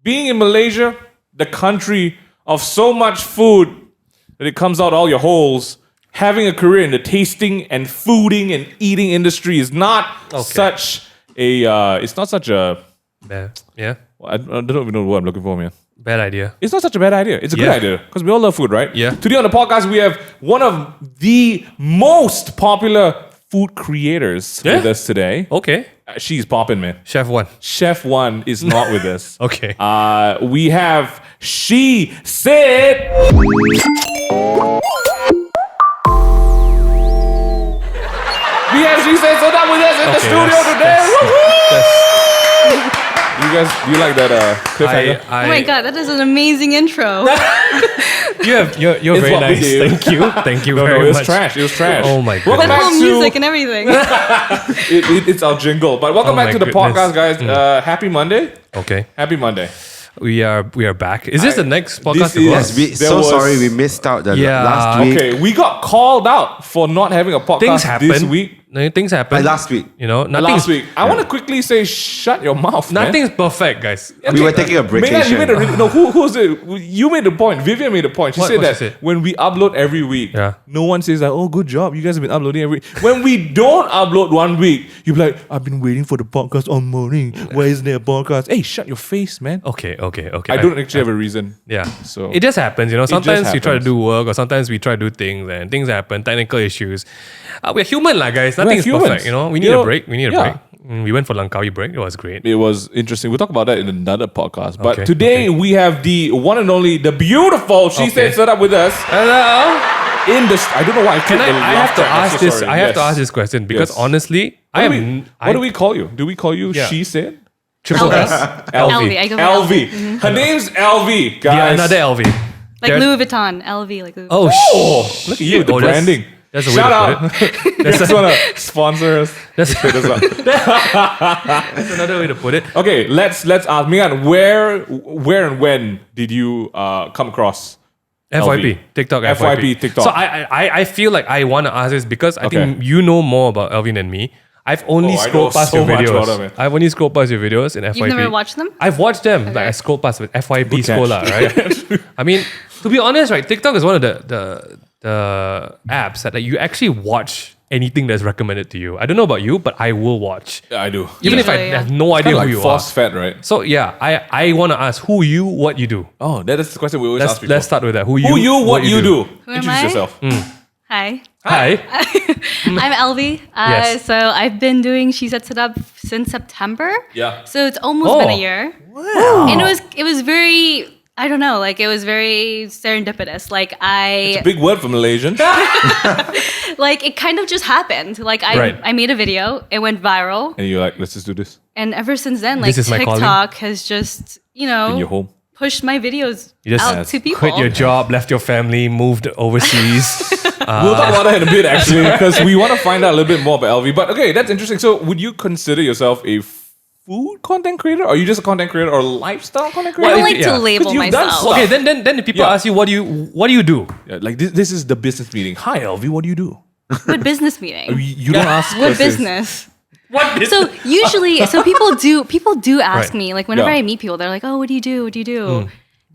being in Malaysia, the country of so much food that it comes out all your holes, having a career in the tasting and fooding and eating industry is not such a. It's not such a. Yeah. I don't even know what I'm looking for, man. Bad idea. It's not such a bad idea. It's a good idea because we all love food, right? Yeah. Today on the podcast, we have one of the most popular food creators with us today. Okay. She's popping, man. Chef 1. Chef 1 is not with us. Okay. We have SheSaid. We have SheSaidSedap with us in the studio today. You guys, do you like that cliffhanger? Oh my god, that is an amazing intro. You're very what we nice. do. Thank you No, very it was much. trash. It was trash. Oh my With goodness. back full to- music and everything. It's our jingle. But welcome Oh back my to the goodness. podcast, guys. Happy Monday. Okay. Happy Monday. We are back. Is this the next podcast? This to go is- on? There was- Sorry we missed out the Yeah, last week. Okay, we got called out for not having a podcast Things happen. this week. No, things happen. Last week. You know, Last week. I want to quickly say, shut your mouth, man. Nothing's perfect, guys. We were taking a Megan, vacation. you made who's it? You made the point. Vivian made the point. She What- said what that she say? when we upload every week, Yeah. no one says like, "Oh, good job, you guys have been uploading every week." When we don't upload one week, you be like, "I've been waiting for the podcast all morning. Why isn't there a podcast?" Hey, shut your face, man. Okay. I don't actually have a reason. Yeah. So- it just happens, you know. just Sometimes we try to happens. do work, or sometimes we try to do things, and things happen. Technical issues. We're human, like guys. Nothing is humans. perfect, you know. We need a break. We need a break. We went for Langkawi break. It was great. It was interesting. We'll talk about that in another podcast. But Okay, today we have the one and only, the beautiful SheSaidSedap with us. Hello. In the, I don't know why. I have to ask this. I have to ask this question because Yes. honestly, What do we call you? Do we call you Yeah. SheSaid? Triple Elvi. S. Elvi. I go for Elvi. Elvi. Her name's Elvi, Yeah, guys. another Elvi. Like There- Louis Vuitton, LV, like Louis Vuitton. Oh, Oh, look at you with the Oh, that's- branding. That's a way Shout to out. put it. You just want to sponsor us. That's, Hit us up. that's another way to put it. Okay, let's ask Megan, where and when did you come across FYP, Elvi? TikTok, FYP, TikTok. So I feel like I want to ask this because I think Okay. you know more about Elvin than me. I've only I scrolled know past so your much videos. about them, man. I've only scrolled past your videos in FYP. You've never watched them? I've watched them. Like Okay. I scrolled past with FYP Good catch. Scholar, right? I mean, to be honest, right, TikTok is one of the apps that you actually watch anything that's recommended to you. I don't know about you, but I will watch. Yeah, I do. Even if I Usually, yeah. have no idea Kind of who like you force are. fed, right? So yeah, I want to ask who you, what you do. Oh, that's the question we always ask people. Let's start with that. Who Who you, what you do. Who am Introduce I? yourself. Hi. Hi. I'm Elvi. Yes. So I've been doing SheSaidSedap since September. Yeah. So it's almost been a year. Wow. And it was very, I don't know, like it was very serendipitous. Like It's a big word for Malaysian. like it kind of just happened. Like Right. I made a video, it went viral. And you're like, let's just do this And ever since then, like This is my calling. TikTok has just, in your home. pushed my videos You just out to people. quit your job, left your family, moved overseas. We'll talk about that in a bit, actually, because we want to find out a little bit more about Elvi. But okay, that's interesting. So, would you consider yourself a food content creator? Or are you just a content creator or a lifestyle content I creator? don't Well, like yeah. to label 'Cause you've done myself. stuff. Okay, then if people Yeah. ask you what do you do? Yeah, like this is the business meeting. Hi, Elvi, what do you do? What business meeting? You don't ask What questions. business? What So usually, people do ask Right. me, like whenever Yeah. I meet people, they're like, "Oh, what do you do? What do you do?"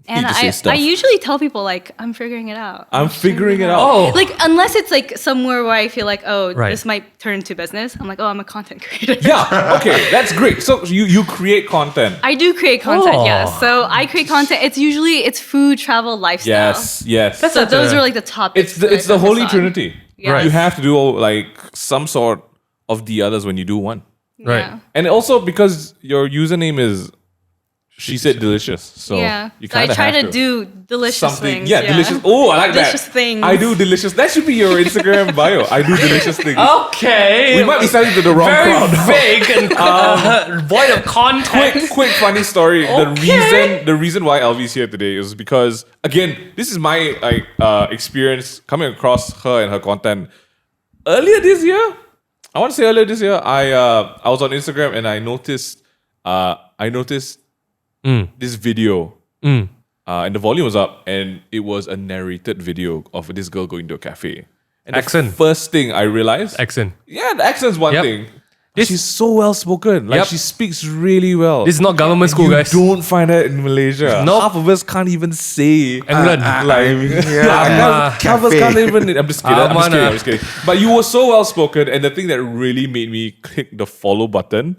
And You just say I stuff. usually tell people like, "I'm figuring it out." I'm figuring it out. Oh, Like unless it's like somewhere where I feel like, "Oh, Right. this might turn into business." I'm like, "Oh, I'm a content creator." Yeah, okay, that's great. So, you create content. I do create content, Oh. yes. So I create content. It's food, travel, lifestyle. Yes. That's So such those a- are like the topics. It's that I the holy focus on. trinity. Yes. You have to do like some sort of the others when you do one. Right. Yeah. And also because your username is She Said Delicious. So Yeah. you So I kind of try have to do delicious something. things. Yeah, delicious. Oh, I like Delicious that. things. I do delicious. That should be your Instagram bio. I do delicious things. Okay. We might be selling to the wrong very crowd. vague and void of context. Quick funny story. Okay. The reason why Alvi's here today is because again, this is my experience coming across her and her content. Earlier this year, I was on Instagram and I noticed this video. And the volume was up, and it was a narrated video of this girl going to a cafe. And Accent. the first thing I realized, Accent. yeah, the accent's one Yep. thing. She's so well spoken. Like Yep. she speaks really well. This is not government school, you guys. don't find that in Malaysia. Nope. Half of us can't even say. England. Half of us can't even. I'm just kidding. Amana. I'm just kidding. But you were so well spoken, and the thing that really made me click the follow button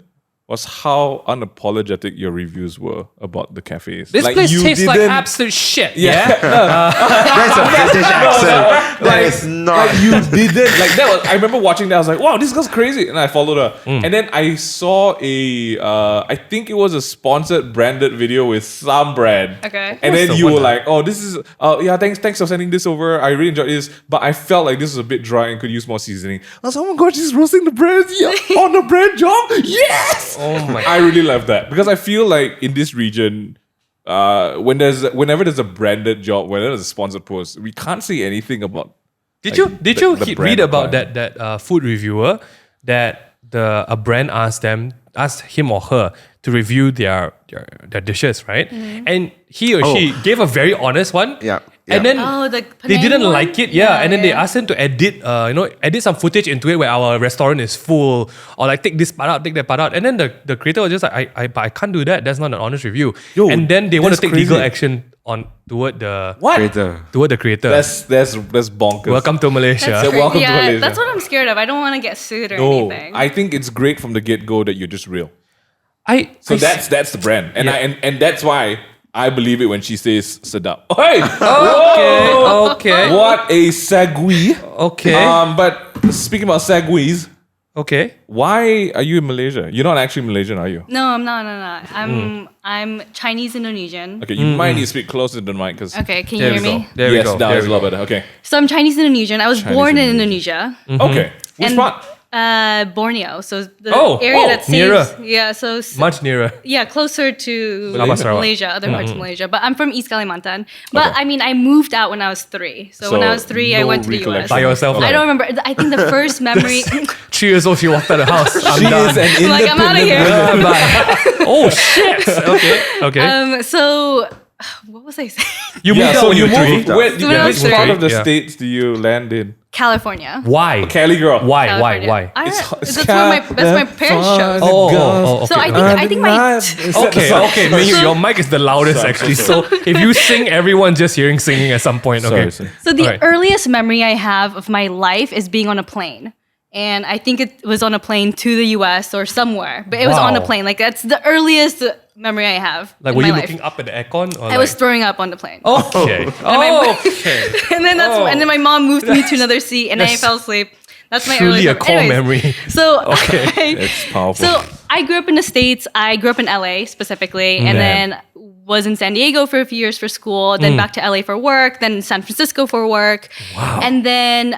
was how unapologetic your reviews were about the cafes. This place you tastes like didn't- absolute shit. Yeah. That's a British accent. That is not. Like you didn't like that was I remember watching that. I was like, wow, this girl's crazy. And I followed her. And then I saw a I think it was a sponsored branded video with some brand. Okay. And then the you one were that- like, oh, this is yeah, thanks for sending this over. I really enjoyed this. But I felt like this was a bit dry and could use more seasoning. I was like, oh my god, she's roasting the bread. Yeah, on the bread job. Yes. Oh my I really love that. Because I feel like in this region, whenever there's a branded job, whenever there's a sponsored post, we can't say anything about. Did like, you did the- you the read brand about client. that food reviewer that a brand asked him or her to review their dishes, right? And he or she gave a very honest one. Yeah, And yeah. then Oh, the they Penang didn't one? like it. And then they asked him to edit edit some footage into it where our restaurant is full, or like take this part out, take that part out. And then the creator was just like, but I can't do that. That's not an honest review. Yo, and then they want to that's take legal crazy. action toward the What? Creator. toward the creator. That's bonkers. Welcome to Malaysia. That's Yeah, welcome to yeah, Malaysia. that's what I'm scared of. I don't want to get sued or No, anything. I think it's great from the get go that you're just real. So I that's the brand, and Yeah. and that's why I believe it when she says "sedap." Hey, okay. what a segue. Okay. But speaking about segues, Okay. why are you in Malaysia? You're not actually Malaysian, are you? No, I'm not. I'm Chinese Indonesian. Okay, you might need to speak closer to the mic because. Okay, can you There hear we go. me? There we yes, go. now There it's we a lot go. better. Okay. So I'm Chinese Indonesian. I was Chinese born in Indonesian. Indonesia. Okay. Which And- part? Borneo. So the Oh, area oh, that saves, nearer. yeah, so Much nearer. yeah, closer to Sabah, Sarawak. Malaysia, other parts of Malaysia. But I'm from East Kalimantan. But Okay. I mean, I moved out when I was 3. So when I was 3, I no went to the US. recollection. By yourself, I don't remember. I think the first memory. 3 years old, she walked out of the house. I'm She done. is an Like, I'm outta here. independent woman. Oh shit. Okay. So what was I saying? You moved out so when you you were 3. moved. Which when I was part three. of the Yeah. states do you land in? California. Why? Cali girl. Why? California. Why? I It's- don't, it's that's where my parents chose. Oh, So okay. I think my Okay. Man, your mic is the loudest Sorry, actually. sorry. So if you sing, everyone's just hearing singing at some point. Okay. Sorry. So the Alright. earliest memory I have of my life is being on a plane. And I think it was on a plane to the US or somewhere. But it was on a Wow. plane. Like that's the earliest memory I have. Like, in were my you life. looking up at the aircon? Or I was throwing up on the plane. Okay. my- Okay. And then and then my mom moved me to another seat and I That's fell asleep. That's my Truly earliest a core memory. So Okay. It's powerful. So I grew up in the States. I grew up in LA specifically, and then was in San Diego for a few years for school, then back to LA for work, then San Francisco for work. Wow. And then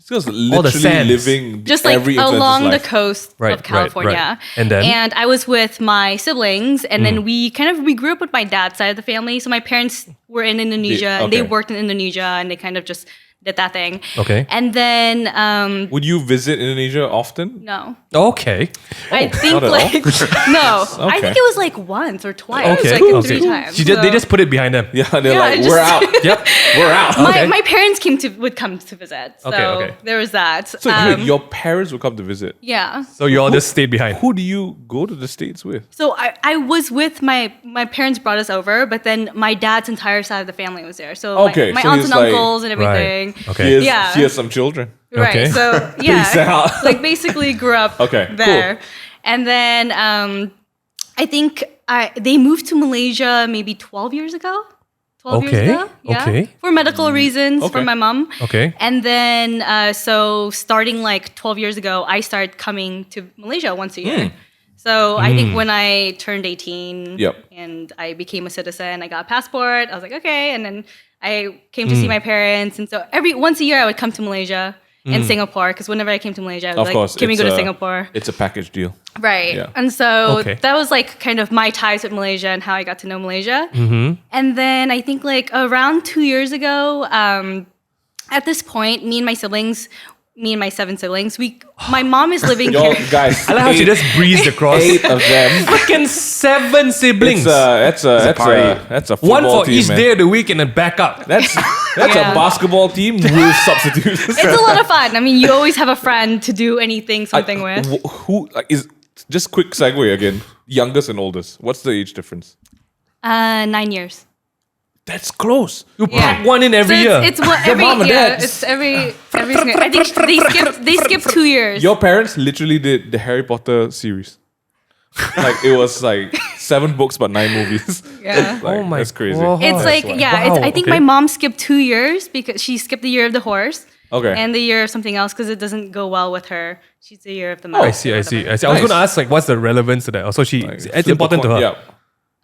This girl's the literally sands. living just like every influencer's along the life. coast Right, of right, California. right. And then? I was with my siblings, and then we grew up with my dad's side of the family. So my parents were in Indonesia, and they okay. worked in Indonesia, and they kind of just did that thing. Okay. And then Would you visit Indonesia often? no. Okay. I think not at all? like no. I Okay. think it was like once or twice, Okay. like okay. 3 times. They so- just put it behind them. Yeah, they're Yeah, like, I we're just- out. Yep. We're out. Okay. My parents would come to visit, so Okay. there was that. So wait, your parents will come to visit. Yeah. So you all just stayed behind. Who do you go to the States with? So I was with my parents brought us over, but then my dad's entire side of the family was there. So Okay, my so aunts he's and like- uncles and everything. Right. Okay. Yeah. Here's some children. Right. Okay. So Peace yeah, out. like basically grew up Okay, cool. there, and then I think they moved to Malaysia maybe 12 years ago. 12 Okay, years ago, yeah, okay. for medical reasons for Okay. my mom. Okay. And then so starting like 12 years ago, I started coming to Malaysia once a year. So I think when I turned 18 Yep. and I became a citizen, I got a passport. I was like, okay. And then I came to see my parents. And so once a year, I would come to Malaysia and Singapore. Because whenever I came to Malaysia, I was Of like, course. can we it's go to a- Singapore? It's a package deal. Right. Yeah. And so Okay. that was like kind of my ties with Malaysia and how I got to know Malaysia. And then I think like around 2 years ago, at this point, me and my siblings, me and my 7 siblings. My mom is living Yo, here. guys, I like how she just breezed across. 8 of them. Freaking 7 siblings. That's a football One for team, each man. day of the week and then back up. That's Yeah. a basketball team with substitutes. It's a lot of fun. I mean, you always have a friend to do something with. Who is just quick segue again? Youngest and oldest. What's the age difference? 9 years. That's close. You Yeah. pack one in every So year. It's what every mom and dad. it's every I think they skipped 2 years. Your parents literally did the Harry Potter series. Like it was like 7 books but 9 movies. Yeah. Like, Oh my that's crazy. God. It's like why. Wow, I think okay. my mom skipped 2 years because she skipped the year of the horse. Okay. And the year of something else because it doesn't go well with her. She's the year of the mouse. I see. or I whatever. was going to Nice. ask like, what's the relevance to that? Also, it's important to her. Yeah.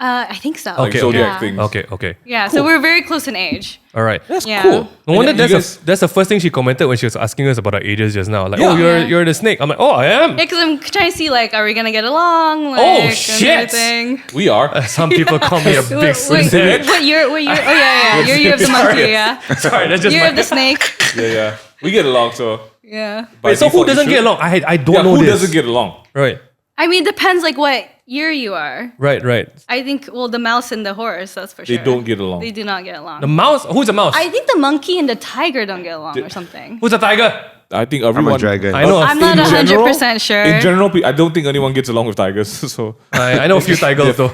I think so. Like Okay, zodiac okay. things. Okay. Yeah, so we're very close in age. All right. That's Yeah. cool. No wonder And you that's the first thing she commented when she was asking us about our ages just now. Like, Yeah. oh, Yeah. you're the snake. I'm like, oh, I am. Yeah, because I'm trying to see like, are we gonna get along? Like, Oh, and shit. everything. We are. Some people call me a big Wait, snake. what year? What year? Oh yeah. Your year of the monkey. Yeah. Sorry, that's just Year my... of the snake. Yeah. We get along, so. Yeah. by Wait, so who default, you doesn't should. get along? I don't Yeah, know who this. doesn't get along? Right. I mean, depends like what year you are. Right. I think the mouse and the horse, that's for They sure. don't get along. They do not get along. The mouse? Who's the mouse? I think the monkey and the tiger don't get along or something. Who's the tiger? I think I'm everyone. a dragon. I know. I'm not In general- 100% sure. In general, I don't think anyone gets along with tigers. So I know a few tigers though.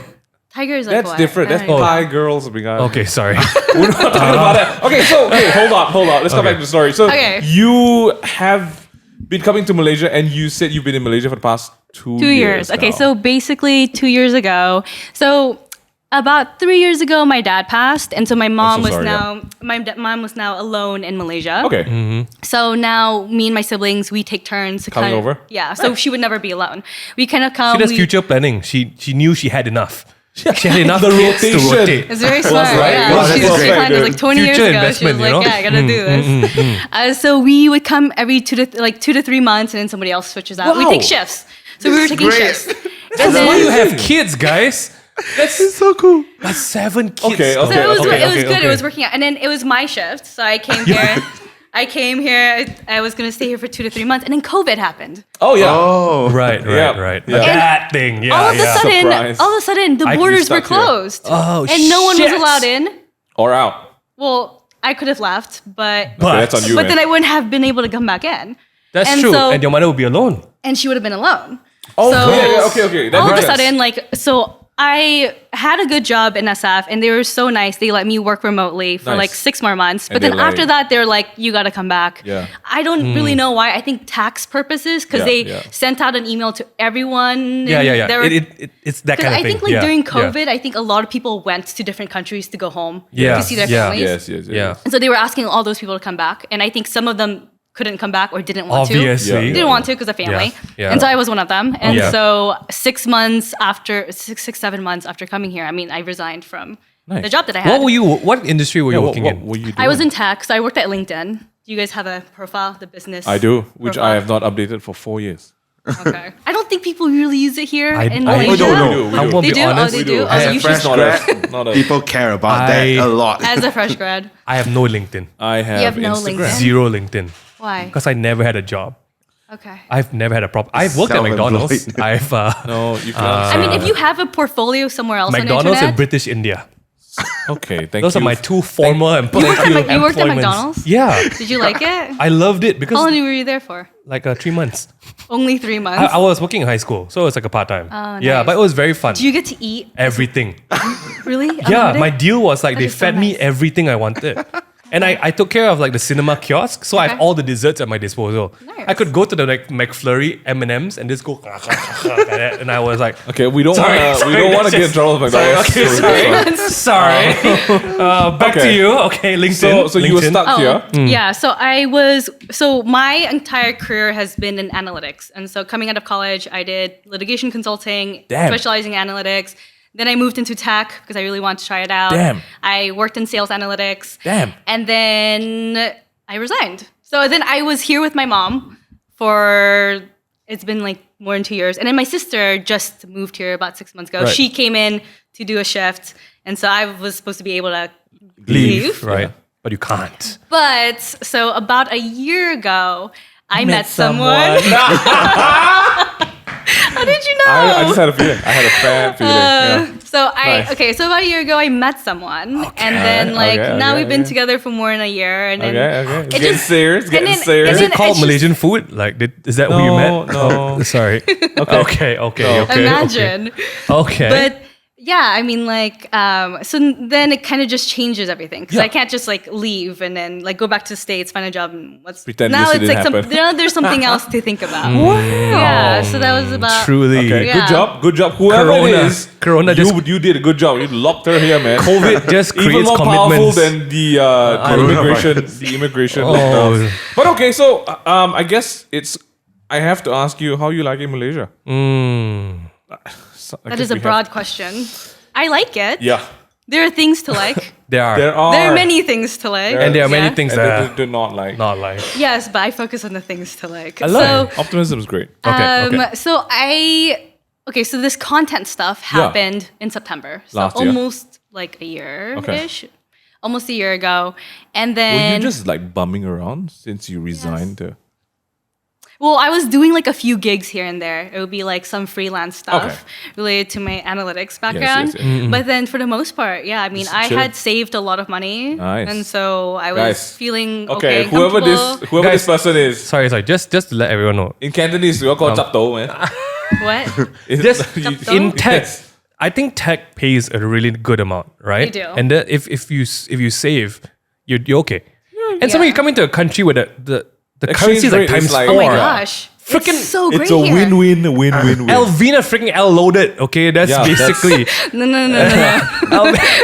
Tiger is like that's what? different. That's I don't know. Thai girls. Okay, sorry. We're not talking about that. Okay, so hold on. Let's come back to the story. So Okay. you have been coming to Malaysia, and you said you've been in Malaysia for the past 2 years. Okay, now. so basically 2 years ago. So about 3 years ago, my dad passed, and so my mom so was sorry, now mom was now alone in Malaysia. okay, So now me and my siblings we take turns to Coming kind over? Yeah, so she would never be alone. We kind of come. She does we- future planning. She knew she had enough. She had enough The kids to rotation. rotate. It's very smart. right. Yeah, Well, she that's perfect, planned it like 20 years Future ago. She was investment, you like, know? "Yeah, I gotta do this." So we would come every 2 to 3 months, and then somebody else switches out. We Wow. take shifts. So we were taking great. shifts. That's then- why you have kids, guys. That's so cool. That's 7 kids. Okay, So okay. it was good. okay. It was working out. And then it was my shift. So I came here. I was gonna stay here for 2 to 3 months, and then COVID happened. Oh yeah. Oh. Right. Yeah. That thing. Yeah. all of Surprise. a sudden, the I'd be borders were stuck here. closed, Oh, and no one was shit. allowed in. Or out. Well, I could have left, but Okay, that's on you, but man. then I wouldn't have been able to come back in, That's And true. so- And your mother would be alone. and she would have been alone. Oh, So- yeah, okay. That all of makes a sense. sudden, so I had a good job in SF, and they were so nice. They let me work remotely for Nice. like 6 more months. But And then they're after like- that, they're like, "You got to come back." Yeah. I don't really know why. I think tax purposes, because Yeah, they yeah. sent out an email to everyone. Yeah. and there were- It's that 'cause kind of I thing. think like Yeah, during yeah. COVID, I think a lot of people went to different countries to go home Yeah, to see their yeah. families. Yes. Yeah. And so they were asking all those people to come back, and I think some of them couldn't come back or didn't want to. Obviously. Yeah, Didn't want to because of family. Yeah. And so I was one of them. And Yeah. so 7 months after coming here, I mean, I resigned from Nice. the job that I had. What industry were you working what in? were you doing? I was in tech, so I worked at LinkedIn. Do you guys have a profile, the business? I do, which profile? I have not updated for 4 years. Okay. I don't think people really use it here in I Malaysia. don't know. We do. I won't They be do? Oh, honest. they We do? do. Oh, so As a you fresh should grad, not a- people care about I- that a lot. as a fresh grad. I have no LinkedIn. I have, have no Instagram. LinkedIn? Zero LinkedIn. Why? Because I never had a job. Okay. I've never had a proper. I've worked at Self-employed. McDonald's. I've No, you can't. I mean, if you have a portfolio somewhere else on the McDonald's internet, and British India. Okay, thank Those you. are my 2 former You worked at employments. McDonald's? Yeah, Did you like it? I loved it How because long were you there for? like 3 months. Only 3 months. I was working in high school, so it's like a part time. Oh, Yeah, nice. but it was very fun. Do you get to eat? Everything. Really? Yeah, Unlimited? my deal was like That they is so fed me nice. everything I wanted. And I took care of like the cinema kiosk, so I have Okay. all the desserts at my disposal. Nice. I could go to the like McFlurry M&Ms and just go like that, and I was like, Okay, we don't Sorry, want to. We sorry, don't want to that's get in trouble with sorry, McDonald's. okay, sorry. Back to Okay. you. Okay, LinkedIn. So you were LinkedIn. stuck here. Yeah, so my entire career has been in analytics. And so coming out of college, I did litigation consulting, Damn. specializing in analytics. Then I moved into tech because I really wanted to try it out. Damn. I worked in sales analytics. Damn. And then I resigned. So then I was here with my mom for, it's been like more than 2 years. And then my sister just moved here about 6 months ago. Right. She came in to do a shift. And so I was supposed to be able to Leave, leave. right? But you can't. But so about a year ago, I met someone. How did you know? I just had a feeling. I had a fan feeling. Yeah. So Nice. so about a year ago I met someone, and then now we've been together for more than a year, and then Okay. It's it getting just- serious. and Getting then- serious. and Is then it called it's just- Malaysian food? Like, is that who you met? No. Oh, sorry. Okay. Imagine. Okay. But yeah, I mean, like, so then it kind of just changes everything because I can't just like leave and then like go back to the States, find a job, and Pretend now this it's like didn't happen. there's something else to think about. Yeah, so that was about Truly. Okay, Yeah. good job. Whoever Corona. it is, Corona you, just- you did a good job. You locked her here, man. COVID just Even creates more powerful commitments. than the immigration Oh. lockdowns. But okay, so I guess I have to ask you how you like in Malaysia. that is a broad question. I like it. Yeah, There are things to like. There are. there are. There are many things to like. And there are many Yeah. things and that they are do not like. not like. Yes, but I focus on the things to like. I love so, Optimism is great. Okay. So this content stuff happened in September. So Last year. almost like a year-ish. Almost a year ago. And Were you then just like bumming around since you resigned? well, I was doing like a few gigs here and there. It would be like some freelance stuff Okay. related to my analytics background. yes. But then for the most part, yeah, I mean, I chilling. had saved a lot of money. Nice. And so I was Guys, feeling Okay, okay, whoever comfortable. this person is Sorry. Just to let everyone know. in Cantonese, we all call chap to, man. What? Just Chap to? in tech, Yes. I think tech pays a really good amount, right? They do. And that if you save, you're okay. And some of Yeah. you come into a country where the Exchange currency is like rate is times like- Oh my 4. gosh. Freaking- it's so great It's a here. win-win. Elvina freaking L loaded. Okay, that's Yeah, that's- basically No.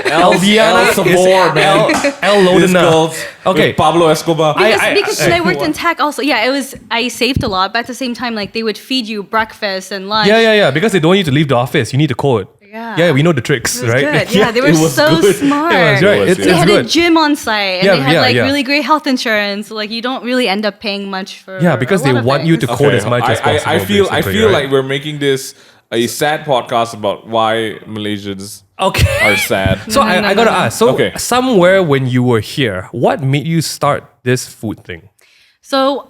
Elviana El Sabor, man. L loaded. This girl's Okay. with Pablo Escobar. Because when I worked in tech also, I saved a lot, but at the same time, like they would feed you breakfast and lunch. Yeah. Because they don't want you to leave the office. You need to code. Yeah. We know the tricks, It was right? good. Yeah, they were it was so good. smart. It was, right. It was, It's, yeah. They it's had a good. gym on site, and Yeah, they had yeah, like yeah. really great health insurance. So, like you don't really end up paying much for. Yeah, because a they lot of want you to things. code as much as possible. I feel basically, right? like we're making this a sad podcast about why Malaysians Okay. are sad. So I gotta ask. So Okay. somewhere when you were here, what made you start this food thing? So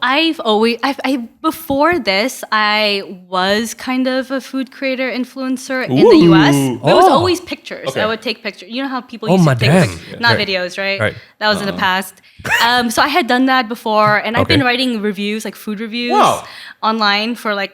before this, I was kind of a food creator influencer in the US. But it was Oh. always pictures. Okay. I would take pictures. You know how people Oh, used to take madame. pictures, not Right. videos, right? Right. That was in the past. So I had done that before, and I've been writing reviews, like food reviews, Wow. online for like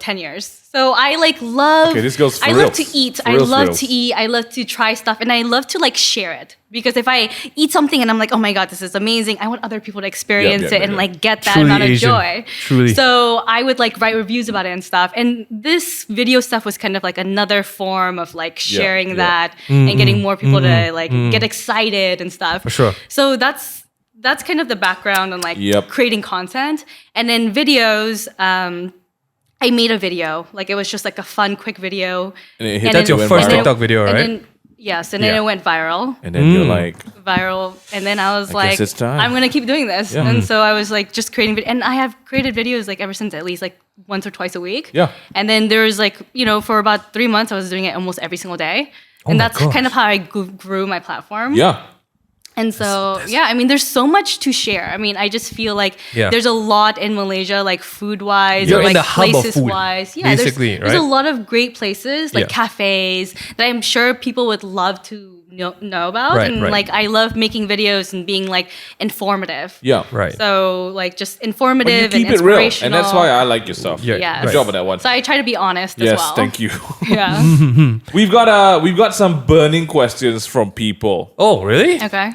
10 years. So I like love. Okay, this goes for I love reals. to eat. For I reals, love reals. to eat. I love to try stuff, and I love to like share it. Because if I eat something and I'm like, oh my god, this is amazing, I want other people to experience yeah, it and yeah. like get that Truly amount of Asian. joy. Truly. So I would like write reviews about it and stuff. And this video stuff was kind of like another form of like sharing yeah. that and getting more people to like get excited and stuff. For sure. So that's kind of the background on like Yep. creating content. And then videos, I made a video. Like it was just like a fun, quick video. And it hit That's your went first viral. TikTok video, and right? then- yes, and then Yeah. it went viral. And then you're like, Viral, and then I was I like, guess it's time. I'm gonna keep doing this. Yeah. And so I was like, just creating, and I have created videos like ever since, at least like once or twice a week. Yeah. And then there was like, for about 3 months, I was doing it almost every single day, and my that's gosh. kind of how I grew my platform. yeah. And so, yeah, I mean, there's so much to share. I mean, I just feel like Yeah. there's a lot in Malaysia, like food-wise, You're or in like the hub of food, places-wise. Yeah, basically, there's a right? lot of great places, like Yeah. cafes, that I'm sure people would love to know about. Right, and right. like, I love making videos and being like informative. Yeah. Right. So like just But you informative keep and it real. inspirational. And that's why I like your stuff. Yeah. Yes. Good Right. job on that one. So I try to be honest as Yes, well. thank you. Yeah. we've got some burning questions from people. Oh, really? Okay.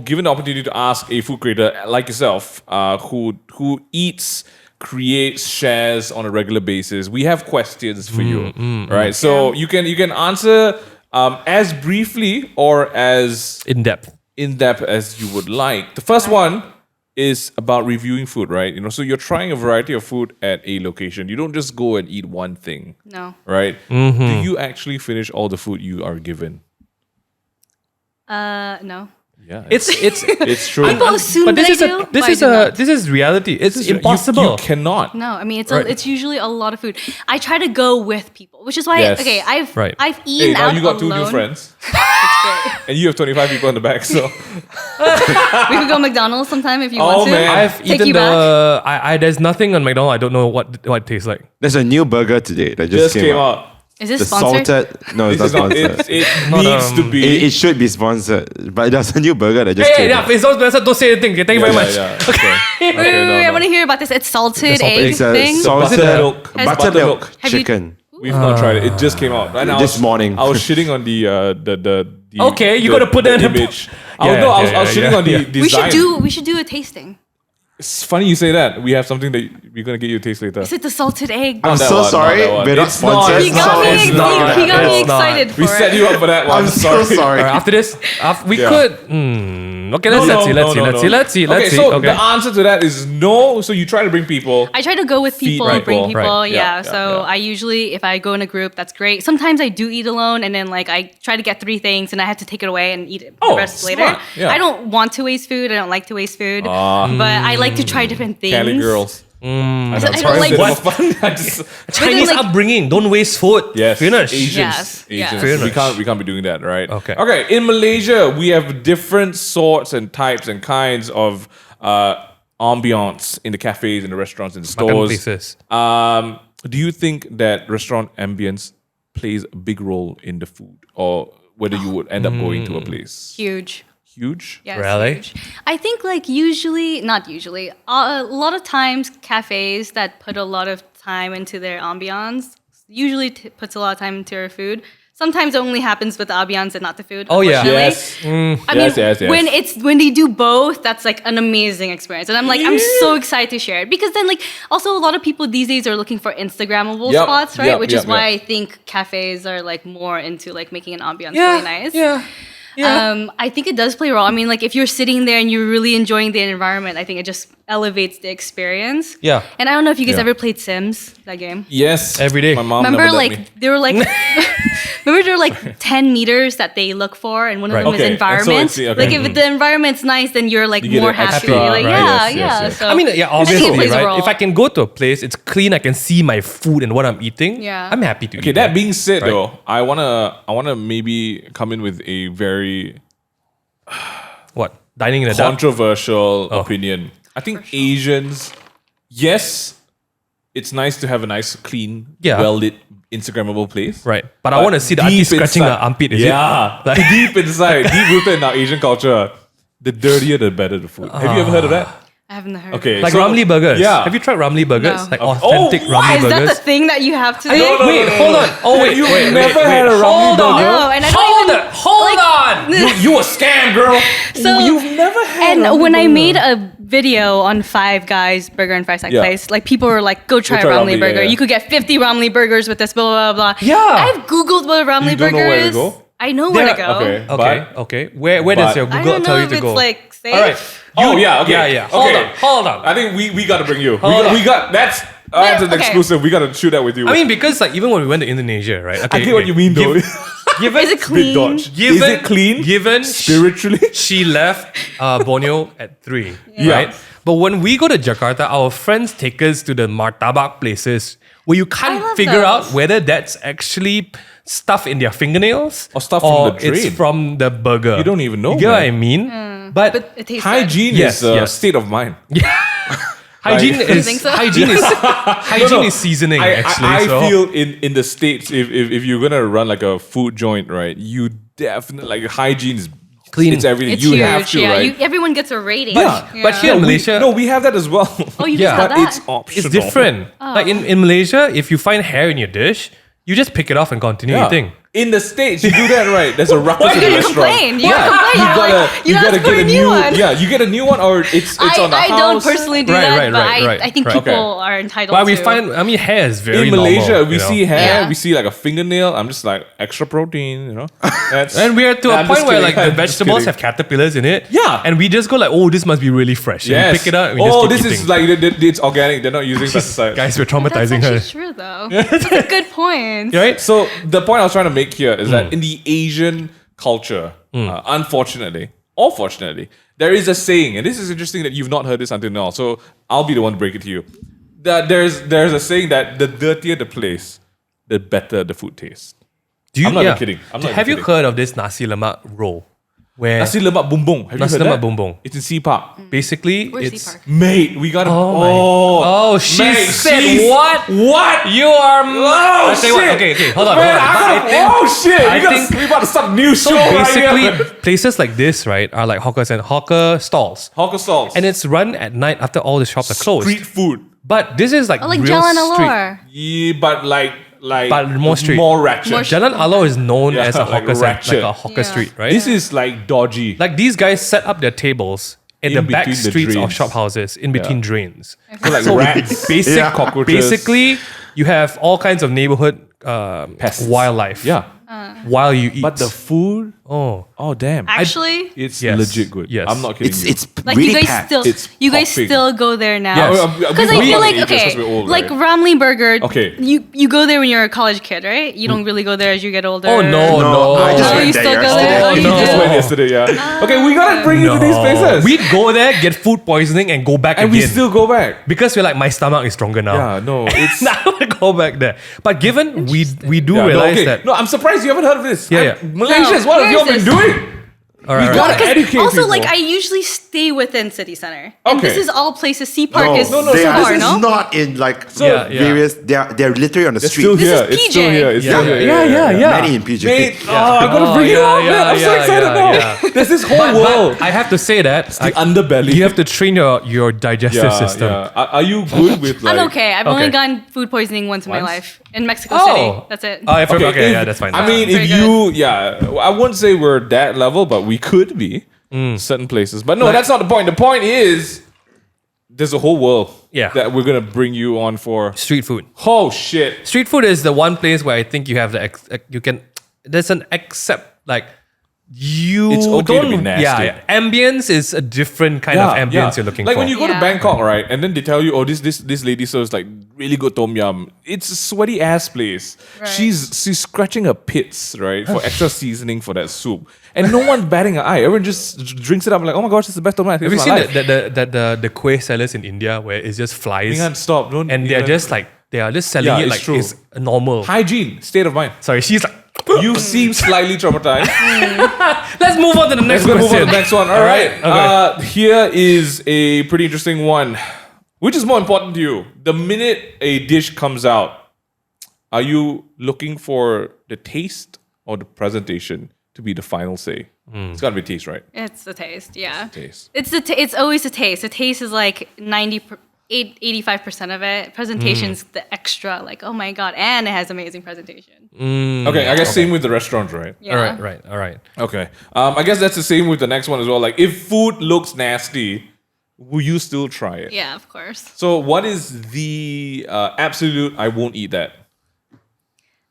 Given the opportunity to ask a food creator like yourself, who eats, creates, shares on a regular basis, we have questions for you. Right. So you can answer as briefly or as In depth. in depth as you would like. The first one is about reviewing food, right? So you're trying a variety of food at a location. You don't just go and eat one thing, No. right? Mm-hmm. Do you actually finish all the food you are given? No. Yeah, It's it's true. People assume but that this is I do, but I do not. this is reality. It's You- impossible. You cannot. No, I mean it's Right. it's usually a lot of food. I try to go with people, which is why Yes. I've Right. I've Hey, eaten now out you got two alone. new friends. It's great. And you have 25 people in the back, so We could go McDonald's sometime if you Oh, want to. man. I've Take eaten you back. I there's nothing on McDonald's. I don't know what it tastes like. There's a new burger today that just just came out. Is this The sponsored? salted. No, it's not This is not, sponsored. it Not, needs to be. It should be sponsored, but there's a new burger that just Hey, came yeah, out. please don't say anything. Okay, thank you very much. Okay. Wait, I want to hear about this. It's salted egg It's a thing. salted Buttermilk. buttermilk Have you- chicken. We've not tried it. It just came out. And I This was- morning. I was shitting on the Okay, you gotta put the that in the- image. Yeah, I was yeah, shitting yeah, on the yeah. design. We should do a tasting. It's funny you say that. We have something that we're gonna get you a taste later. Is it the salted egg? I'm That so one, not sorry. that one. We're not It's not. sponsored. He got me, It's not. he got me It's not. excited for We it. set you up for that one. I'm so sorry. All right, after this, we Yeah. could. Okay, let's see. Okay, so the answer to that is no. So you try to bring people. I try to go with Feed people, bring people. people. Right. Yeah. Yeah, So yeah. I usually, if I go in a group, that's great. Sometimes I do eat alone, and then like I try to get 3 things, and I have to take it away and eat it the Oh, rest smart. later. Yeah. I don't want to waste food. I don't like to waste food, but I like to try different things. Cali girls. I don't like What? Fun. I just, Chinese like- upbringing. Don't waste food. yes. Finish. Asians. Yes, Asians. yes. Finish. We can't be doing that, right? Okay. Okay. In Malaysia, we have different sorts and types and kinds of ambiance in the cafes, in the restaurants, in the Makan stores. places. Do you think that restaurant ambience plays a big role in the food, or whether you would end up going to a place? Huge. Huge. Yes, Really? huge. I think like not usually, a lot of times cafes that put a lot of time into their ambiance usually puts a lot of time into their food. Sometimes it only happens with the ambiance and not the food. Oh, yeah. unfortunately. Yes. I mean, when they do both, that's like an amazing experience, and I'm like, I'm so excited to share it because then like also a lot of people these days are looking for Instagrammable Yep, spots, right? yep, Which yep, is why yep. I think cafes are like more into like making an ambiance Yeah. really nice. Yeah. I think it does play a role. I mean, like if you're sitting there and you're really enjoying the environment, I think it just elevates the experience. Yeah. And I don't know if you guys Yeah. ever played Sims, that game. Yes. Every day. My mom Remember, never let like me. there were like, remember there were like 10 meters that they look for, and one of Right. them Okay, is and so environment. it's- okay. Like if the environment's nice, then you're like You get more an happy. extra, Like right? yeah, Yes, yeah. yes, yes. So I mean, yeah, I think it obviously, plays a right? role. If I can go to a place, it's clean, I can see my food and what I'm eating. Yeah. I'm happy to Okay, eat. that being said, Right. though, I wanna maybe come in with a very What? Dining in the dark? controversial Oh. opinion. I think Asians, yes, it's nice to have a nice, clean, Yeah. well lit, Instagrammable place. Right. But I want to see the auntie deep scratching the inside- armpit, is yeah, it? Like- deep inside, deep rooted in our Asian culture, the dirtier the better the food. Have you ever heard of that? I haven't heard. Okay, Like so- Ramly burgers. Yeah. Have you tried Ramly burgers? No. Like Oh, authentic what? Ramly Is that burgers? the thing that you have to do? no, Wait, no. hold on. Oh, wait, You've wait, never wait, had a wait. Ramly Hold on. burger? No, and I don't Hold even- on. Hold on. You a scam, girl. So You've never had and Ramly when I burger. made a video on Five Guys Burger and Fries Yeah. place, like people were like, "Go try a try Ramly Ramly, burger. yeah. You could get 50 Ramly burgers with this." Blah blah blah. Yeah. I've googled what a Ramly You don't burger know where to is. go? I know where to go. Okay. Okay, but- okay. Where does but- your I Google don't tell know you if to it's go? like safe. All right. Oh yeah, okay. Yeah. Okay. Hold on. I think we got to bring you. Hold We on. got that's an okay. exclusive. We got to shoot that with you. I mean, because like even when we went to Indonesia, right? Okay, I get what you mean though. Given, Is it Big clean? dodge. given, Is it clean? Given Spiritually? she left Borneo at 3, Yeah. right? But when we go to Jakarta, our friends take us to the martabak places where you can't love figure out those. whether that's actually stuff in their fingernails Or stuff from the it's drain. from the burger. You don't even know, You get what man. I mean? But, But it tastes Hygiene Yes, is a yes. state of mind. hygiene Like- is think so? hygiene is hygiene is seasoning actually. I so. feel in the States, if you're gonna run like a food joint, right, you definitely like hygiene is Clean. It's everything. It's you huge. have to, yeah, right? everyone gets a rating. But here in Malaysia, no, we have that as well. Oh, you Yeah. guys have but that? it's optional. it's different. Like in Malaysia, if you find hair in your dish, you just pick it off and continue Yeah. eating. In the States, you do that right. There's a ruckus Why in do the you restaurant. complain? You complain. You You're gotta, like, you you gotta ask for get a new one. Yeah, you get a new one, or it's on the I house. don't personally do Right, that, right, but right, I think right. people Okay. are entitled But to. we find, I mean, hair is very In Malaysia, normal, we you know? see hair, Yeah. we see like a fingernail. I'm just like extra protein, you know. That's, And we're to a I'm point just where kidding. like the I'm just vegetables kidding. have caterpillars in it. Yeah. And we just go like, oh, this must be really fresh. And Yes. we pick it up and we oh, just this keep is eating. like it's organic. They're not using pesticides. Guys, we're That's traumatizing actually her. true, though. That's a good point. Right? So the point I was trying to make here is that in the Asian culture, unfortunately or fortunately, there is a saying, and this is interesting that you've not heard this until now. So I'll be the one to break it to you. That there's a saying that the dirtier the place, the better the food tastes. Do I'm not kidding. I'm not Have you kidding. heard of this nasi lemak roll? Where Nasi lemak bumbung. Have Nasi you heard lemak that? bumbung. It's in Sea Park. basically Where's it's Sea Park? Mate, we gotta. Oh, she mate, said she's- what? What? You are Oh I tell you what, shit! okay, hold on. Man, But I think- oh shit! I think- We about to start a new So show right basically, here. places like this, right, are like hawkers and hawker stalls. Hawker stalls And it's run at night after all the shops are closed. street food. But this is like Oh, like real Jalan street. Alor. Yeah, but like But more street. more ratchet. More Jalan Alor is known Yeah, as a like hawker center, ratchet. like a hawker Yeah. street, right? This is like dodgy. like these guys set up their tables in the back between the streets of drains. shop houses, in between drains. So like rats, Basic Yeah. cockroaches. Basically, you have all kinds of neighborhood Pests. wildlife. Yeah, While you eat. but the food. oh, Oh damn! Actually, It's Yes. legit good. Yes. I'm not kidding It's you. it's like really you guys packed. still, It's you guys popping. still go there now. Yes. Because I feel like because we're old, like right? Ramly Burger. Okay. You go there when you're a college kid, right? You don't really go there as you get older. oh no, no. I just Oh, went you there still go yesterday. there? Oh, you no. do? Just went yesterday, yeah. Okay, we gotta bring you to these places. We'd go there, get food poisoning, and go back and again. we still go back. because we're like, my stomach is stronger now. Yeah, no, it's Now I want to go back there. But given we do yeah, realize no, okay. that. No, I'm surprised you haven't heard of this. Yeah, yeah. Malaysians, what have where y'all is been this? doing? All right, we all gotta right. educate Also, people. like I usually stay within city center, and Okay. this is all places. Sea Park No, is no, they so are, far, this is no? not in like Yeah, yeah. various. They're literally on the It's street. still This here. is It's still PJ. here. It's Yeah, still here. yeah. Many in PJ. Mate, I gotta bring Oh, you yeah, on, man. yeah, I'm so yeah, excited yeah, now. yeah. There's this whole world. But I have to say that the underbelly. you have to train your digestive system. Yeah. Are you good with like? I'm okay. I've only Okay. gotten food poisoning once in my Once? life in Mexico Oh. City. That's it. Okay, if- yeah, that's fine. I mean, Very if good. you, yeah, I wouldn't say we're that level, but we could be certain places. But no, Like- that's not the point. The point is, there's a whole world Yeah. that we're gonna bring you on for. street food. Oh shit! Street food is the one place where I think you have you can. There's an accept like you It's okay to don't be nasty. Yeah, ambience is a different kind of ambience you're looking like for. when you go to Yeah. Bangkok, right, and then they tell you, oh, this lady serves like really good tom yum. It's a sweaty ass place. Right. She's scratching her pits, right, for extra seasoning for that soup, and no one's batting an eye. Everyone just drinks it up like, oh my gosh, this is the best tom yum. have you seen the kueh sellers in India where it's just flies You can't stop, don't. and they're just like they are just selling Yeah, it it's like true. it's normal. hygiene, state of mind. Sorry, she's like. You seem slightly traumatized. Let's move on to the next Let's go move on question. to the next one. All right. Okay. Here is a pretty interesting one. Which is more important to you? The minute a dish comes out, are you looking for the taste or the presentation to be the final say? It's got to be taste, right? It's the taste, yeah. Taste. It's always the taste. The taste is like 85% of it. Presentation's the extra, like, oh my god, and it has amazing presentation. Okay, I guess same with the restaurants, right? Yeah. All right. Okay. I guess that's the same with the next one as well. Like, if food looks nasty, will you still try it? Yeah, of course. So, what is the absolute? I won't eat that.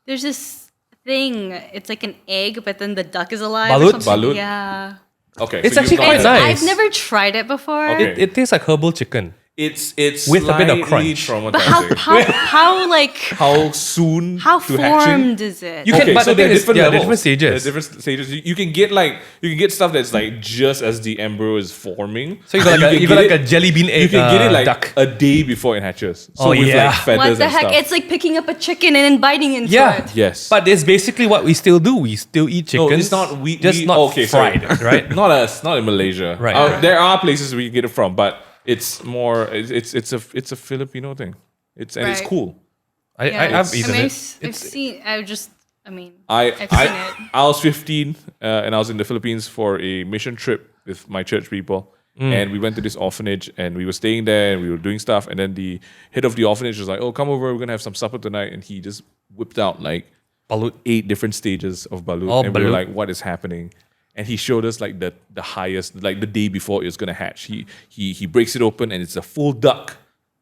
There's this thing. It's like an egg, but then the duck is alive. Balut? Or something. Balut? Yeah. Okay, It's so actually you've quite not- nice. I've never tried it before. Okay. It tastes like herbal chicken. It's With a bit of slightly crunch. traumatizing. But how like How soon? how to hatching? formed is it? You can- Okay, but so the there are thing is, different yeah, levels. different stages. There's different stages. You can get stuff that's like just as the embryo is forming. So you got like can a get jelly bean egg. You can get it like duck. a day before it hatches. So Oh, with yeah. like feathers What the and heck? stuff. It's like picking up a chicken and then biting into Yeah. it. Yes. But it's basically what we still do. We still eat chickens. no, it's not. just we, not okay, sorry. fried, right? Not us. Not in Malaysia. Right, right. There are places we can get it from, but it's more. It's a Filipino thing. It's Right. cool. I've eaten I mean, it. I've seen. I've seen I it. I was 15 and I was in the Philippines for a mission trip with my church people. And we went to this orphanage and we were staying there and we were doing stuff. And then the head of the orphanage was like, oh, come over. We're going to have some supper tonight. And he just whipped out like Balut. 8 different stages of balut. Oh, and we were balut. like, what is happening? And he showed us like the highest, like the day before it was going to hatch. He breaks it open and it's a full duck,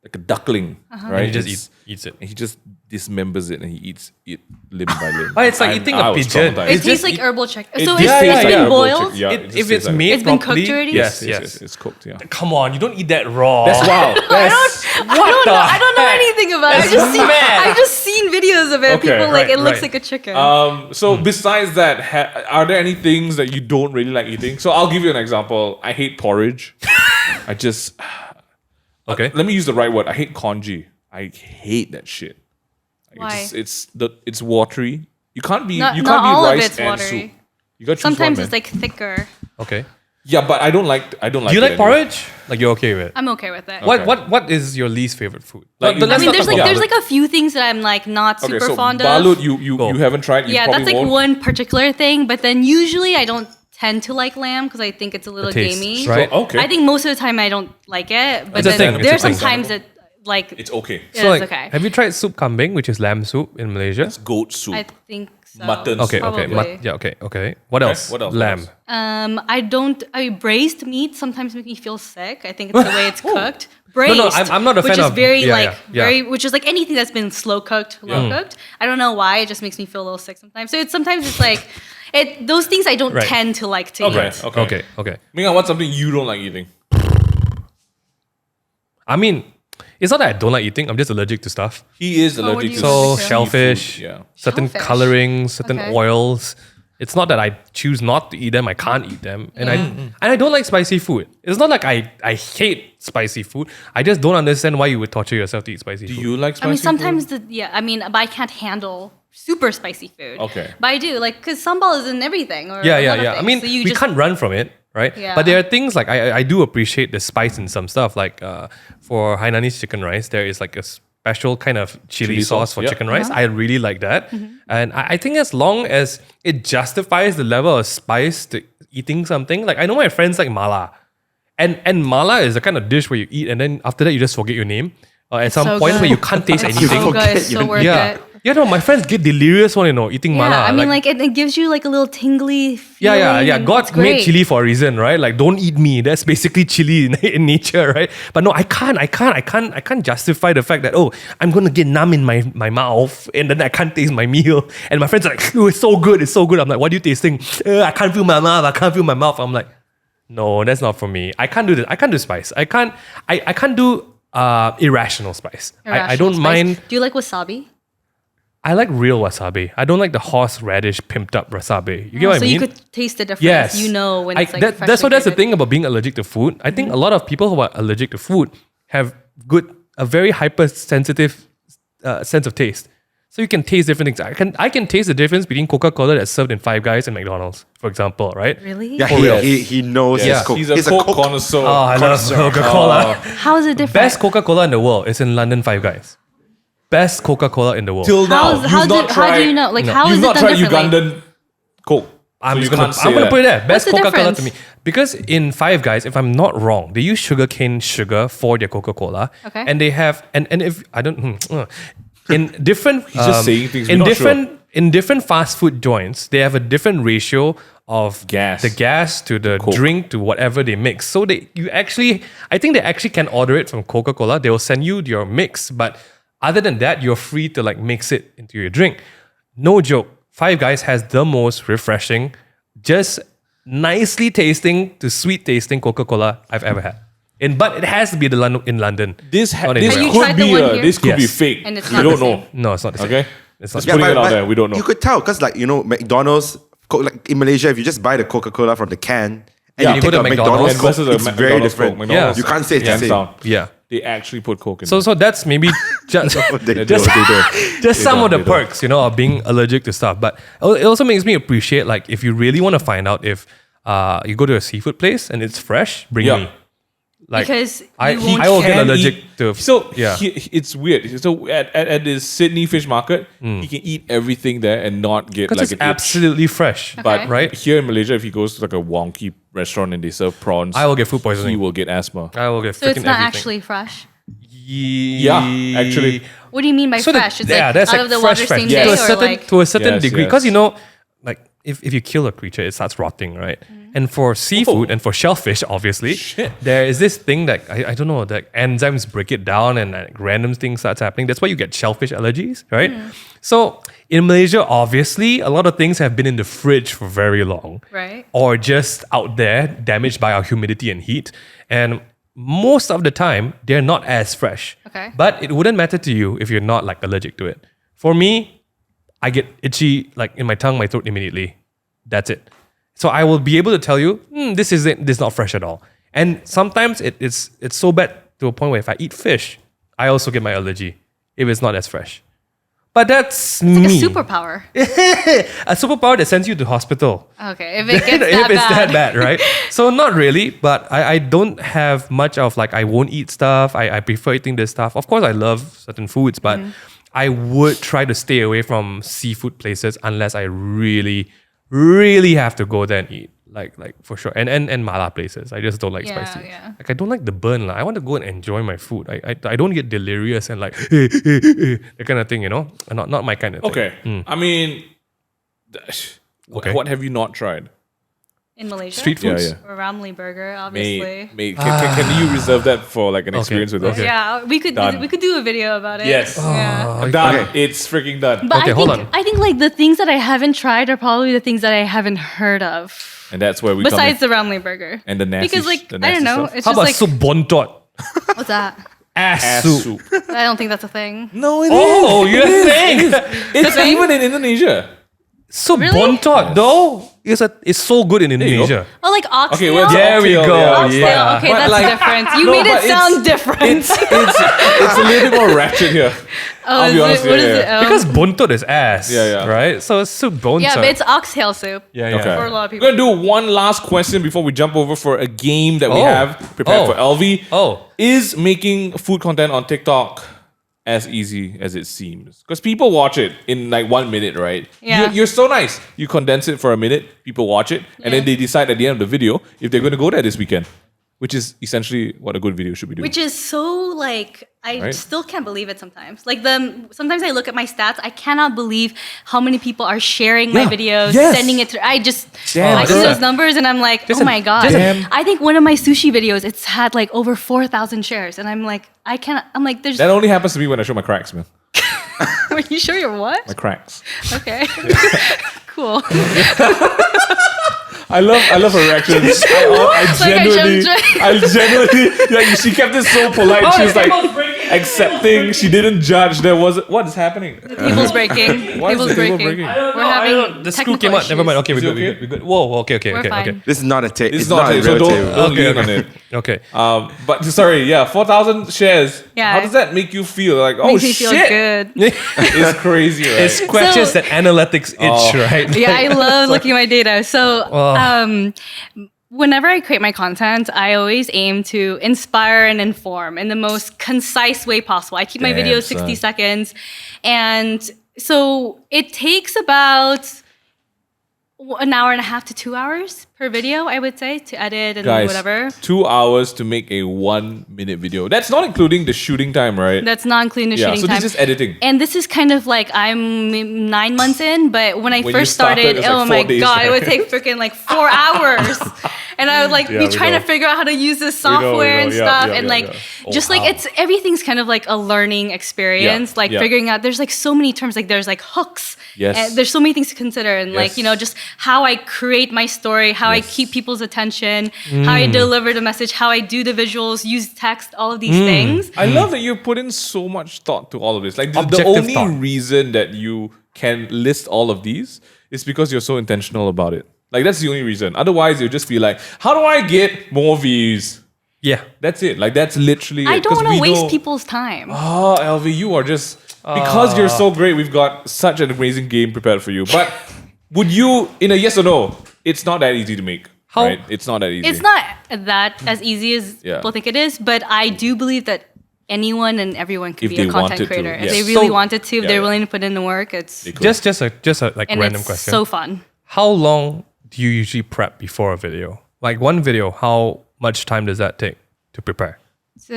like a duckling, right? And he just It's- eats it. and he just dismembers it and he eats it limb by limb. But it's like eating a I was pigeon. traumatized. It It's tastes just- like herbal chicken. It So just it's, tastes it's like been herbal boiled. chicken. Yeah, it just If tastes it's like- made It's been properly, cooked already? Yes. It's cooked. Yeah. Come on, you don't eat that raw. That's wild. That's I don't know anything about it. mad. I've just seen videos of it. Okay, People like right, it looks right. like a chicken. So besides that, are there any things that you don't really like eating? So I'll give you an example. I hate porridge. I just Okay. let me use the right word. I hate congee. I hate that shit. Like, Why? It's watery. You can't be Not be all of rice it's and watery. soup. You got to choose Sometimes one, it's man. like thicker. Okay. Yeah, but I don't like. Do you it like anyway. porridge? Like you're okay with it? I'm okay with it. What Okay. what is your least favorite food? Like you- I let's mean, not there's talk like about there's it. like a few things that I'm like not Okay, super so fond balut, of. you Go. haven't tried. You Yeah, probably that's like won't. one particular thing. But then usually I don't tend to like lamb because I think it's a little taste, gamey. right? So, okay. I think most of the time I don't like it. But It's a then thing, it's a there's thing. some times that like It's okay. it So is like, okay. have you tried soup kambing, which is lamb soup in Malaysia? Goat soup. I think so. Mutton Okay, soup. okay, Probably. okay. What else? what else? Lamb. What else? I mean, braised meat sometimes make me feel sick. I think it's the way it's cooked. Braised, I'm not a fan which is of- very yeah, like yeah. very, which is like anything that's been slow cooked, low cooked. I don't know why. It just makes me feel a little sick sometimes. So sometimes it's like those things I don't Right. tend to like to Okay, eat. okay. Minga, what's something you don't like eating? I mean, it's not that I don't like eating. I'm just allergic to stuff. He is what do allergic you to So allergic to? shellfish, seafood, yeah. certain Shellfish. colorings, certain Okay. oils. It's not that I choose not to eat them. I can't eat them, and I don't like spicy food. It's not like I hate spicy food. I just don't understand why you would torture yourself to eat spicy Do food. you like spicy I mean, food? sometimes but I can't handle super spicy food. Okay. But I do, like, because sambal is in everything. Or Yeah, a yeah, lot of yeah. I things. mean, So you we just, can't run from it, right? Yeah. But there are things like I do appreciate the spice in some stuff. Like for Hainanese chicken rice, there is like a special kind of chili sauce for yep. chicken rice. I really like that. Mm-hmm. And I think as long as it justifies the level of spice to eating something, like I know my friends like mala. And mala is the kind of dish where you eat and then after that you just forget your name. At some so point good. where you can't taste It's anything. so good. It's so worth yeah. it. Yeah, no, my friends get delirious when eating Yeah, mala. I mean, like it gives you like a little tingly feeling. Yeah. and God it's great. made chili for a reason, right? Like, don't eat me. That's basically chili in nature, right? But no, I can't justify the fact that I'm gonna get numb in my mouth and then I can't taste my meal. And my friends are like, it's so good. I'm like, what are you tasting? I can't feel my mouth. I can't feel my mouth. I'm like, no, that's not for me. I can't do this. I can't do spice. I can't do irrational spice. I Irrational don't spice. mind. Do you like wasabi? I like real wasabi. I don't like the horseradish pimped up wasabi. You get what I So mean? you could taste the difference. Yes. You know when it's like that's freshly the grated. thing about being allergic to food. I think a lot of people who are allergic to food have a very hypersensitive sense of taste. So you can taste different things. I can taste the difference between Coca-Cola that's served in Five Guys and McDonald's, for example, right? Really? Yeah, real. he knows Yeah. his Coke. He's a He's Coke connoisseur. Oh, I love Coca-Cola. How is it different? Best Coca-Cola in the world is in London Five Guys. Best Coca-Cola in the world. Till now, How do you know? Like, how is You've it not done tried differently? Ugandan Coke. I'm So gonna that. put it there. Best the Coca-Cola to me. difference? Because in Five Guys, if I'm not wrong, they use sugarcane sugar for their Coca-Cola. Okay. And they have and if I don't in different He's just saying things, we're in not different in different fast food joints, they have a different ratio of Gas. the gas to the Coke. drink to whatever they mix. So I think they actually can order it from Coca-Cola. They will send you your mix, but other than that, you're free to like mix it into your drink. No joke. Five Guys has the most refreshing, just nicely tasting to sweet tasting Coca-Cola I've ever had. But it has to be in London. This Not anywhere Have you else. could tried the be one here? this could be Yes. fake. And it's we not don't the know. same. No, it's not the same. Okay, It's not Just putting it out there. We don't know. You could tell because, like, McDonald's, like in Malaysia, if you just buy the Coca-Cola from the can and Yeah, you you take go to a McDonald's McDonald's Coke, versus a it's very McDonald's different. Coke. McDonald's You can't say it's hands the same. down. Yeah. They actually put Coke in. So that's maybe just They do, just, they do. just some of the They do. perks, of being allergic to stuff. But it also makes me appreciate, like, if you really want to find out if you go to a seafood place and it's fresh, bring Yeah. me. Like, Because I you won't- will get can allergic eat- to. So yeah. it's weird. So at this Sydney fish market, he can eat everything there and not get Because like it's an itch. absolutely fresh. But Okay. right? here in Malaysia, if he goes to like a wonky restaurant and they serve prawns, I will get food he poisoning. will get asthma. I will get So it's freaking not everything. actually fresh. Yeah, actually. What do you mean by So fresh? It's yeah, like that's out like of the fresh, water fresh. same Yes. day, To a or certain like to a certain Yes, degree, yes. because like if you kill a creature, it starts rotting, right? And for seafood and for shellfish, obviously, Shit. there is this thing that I don't know, that enzymes break it down and like random things starts happening. That's why you get shellfish allergies, right? So in Malaysia, obviously, a lot of things have been in the fridge for very long, Right. or just out there, damaged by our humidity and heat, and most of the time they're not as fresh. Okay. But it wouldn't matter to you if you're not like allergic to it. For me, I get itchy like in my tongue, my throat immediately. That's it. So I will be able to tell you, this is not fresh at all. And sometimes it's so bad to a point where if I eat fish, I also get my allergy if it's not as fresh. But that's Like me. a superpower. A superpower that sends you to hospital. Okay, if it gets If that it's that bad. bad, right? So not really, but I don't have much of like I won't eat stuff. I prefer eating this stuff. Of course, I love certain foods, but I would try to stay away from seafood places unless I really, really have to go there and eat. Like for sure. And mala places. I just don't like Yeah, spicy. yeah. Like I don't like the burn. Like. I want to go and enjoy my food. I don't get delirious and like that kind of thing, you know? Not my kind of thing. Okay. I mean, Okay. what have you not tried? In Malaysia? Street foods. Yeah. Or Ramly Burger, obviously. Mate, can you reserve that for like an experience with us? Okay. Yeah, we could Done. do a video about it. Yes. Yeah. Done. Okay. It's freaking done. But Okay, hold on. I think like the things that I haven't tried are probably the things that I haven't heard of. And that's where we Besides come the Ramly Burger. And the nasty Because like the I don't nasty know, stuff. it's How just about like soup bontot? what's that? Ass ass soup. soup. I don't think that's a thing. No, it Oh, you're saying It's even in Indonesia. soup Really? bontot though? It's so good in you go. Indonesia. Oh, like oxtail. Okay, well, There we Oxtail, go. yeah. Oxtail. Yeah. Okay, But that's like- different. You No, made but it it's- sound different. It's a little bit more ratchet here. Oh, I'll is be it? honest, What yeah, is yeah. it? Because bontot is ass. Yeah, yeah. Right? So it's soup bontot. Yeah, but it's oxtail soup. yeah. Okay. For a lot of We're people. gonna do one last question before we jump over for a game that we Oh. have prepared Oh. for Elvi. Oh. Is making food content on TikTok as easy as it seems? Because people watch it in like 1 minute, right? Yeah. You're so nice. You condense it for a minute, people watch it, and then Yeah. they decide at the end of the video if they're going to go there this weekend, which is essentially what a good video should be doing. Which is so like I Right? still can't believe it sometimes. Like sometimes I look at my stats, I cannot believe how many people are sharing my Yeah. videos, Yes. sending it through. I just Damn, I see just those a- numbers and I'm like, oh my god. Damn. I think one of my sushi videos, it's had like over 4,000 shares, and I'm like, I'm like, there's. That only happens to me when I show my cracks, man. Are you sure you're what? My cracks. Okay. Cool. I love her reactions. I genuinely, like, she kept it so polite. She was like accepting. She didn't judge. What is happening? Table's breaking. Why is Table's the table breaking. breaking? We're having the screw technical came out. Never mind. issues. Okay, we're Is it good. okay? We're good. Whoa. Okay. We're fine. This is not a tape. It's not a it, so real don't table. lean on it. Okay. But sorry, yeah, 4,000 shares. Yeah. How does that make you feel? Like, oh Makes me shit, feel good. it's crazy, right? It scratches So- that analytics itch, right? Yeah, I love looking at my data. So, Oh. whenever I create my content, I always aim to inspire and inform in the most concise way possible. I keep my Damn, videos 60 son. seconds. And so it takes about an hour and a half to 2 hours per video, I would say, to edit and Guys, whatever. 2 hours to make a 1 minute video. That's not including the shooting time, right? That's not including the Yeah, shooting so time. this is editing. And this is kind of like I'm 9 months in, but when I When you first started, started, it's like oh 4 my days, god, it right? would take freaking like 4 hours. And I would like Yeah, be we trying know. to figure out how to use this We know, software and yeah, stuff. yeah, and yeah, like yeah. Oh, just like wow. it's everything's kind of like a learning experience. Yeah, Like yeah. figuring out there's like so many terms, like there's like hooks. Yes. And there's so many things to consider. And like, Yes. you know, just how I create my story, how I Yes. keep people's attention, how I deliver the message, how I do the visuals, use text, all of these things. I love that you put in so much thought to all of this. Like the Objective only thought. reason that you can list all of these is because you're so intentional about it. Like that's the only reason. Otherwise, you'll just be like, how do I get more views? Yeah. That's it. Like that's literally I it. don't 'Cause want to we waste know- people's time. Oh, Elvi, you are just because you're so great. We've got such an amazing game prepared for you. But would you, in a yes or no, it's not that easy to make. How- Right? It's not that easy. It's not that as easy as Yeah. people think it is, but I do believe that anyone and everyone can If be they a content wanted to, creator. If yes. they really So- wanted to, if Yeah, they're yeah. willing to put in the work, it's They could. Just a like and random it's question. so fun. How long do you usually prep before a video? Like one video, how much time does that take to prepare? It's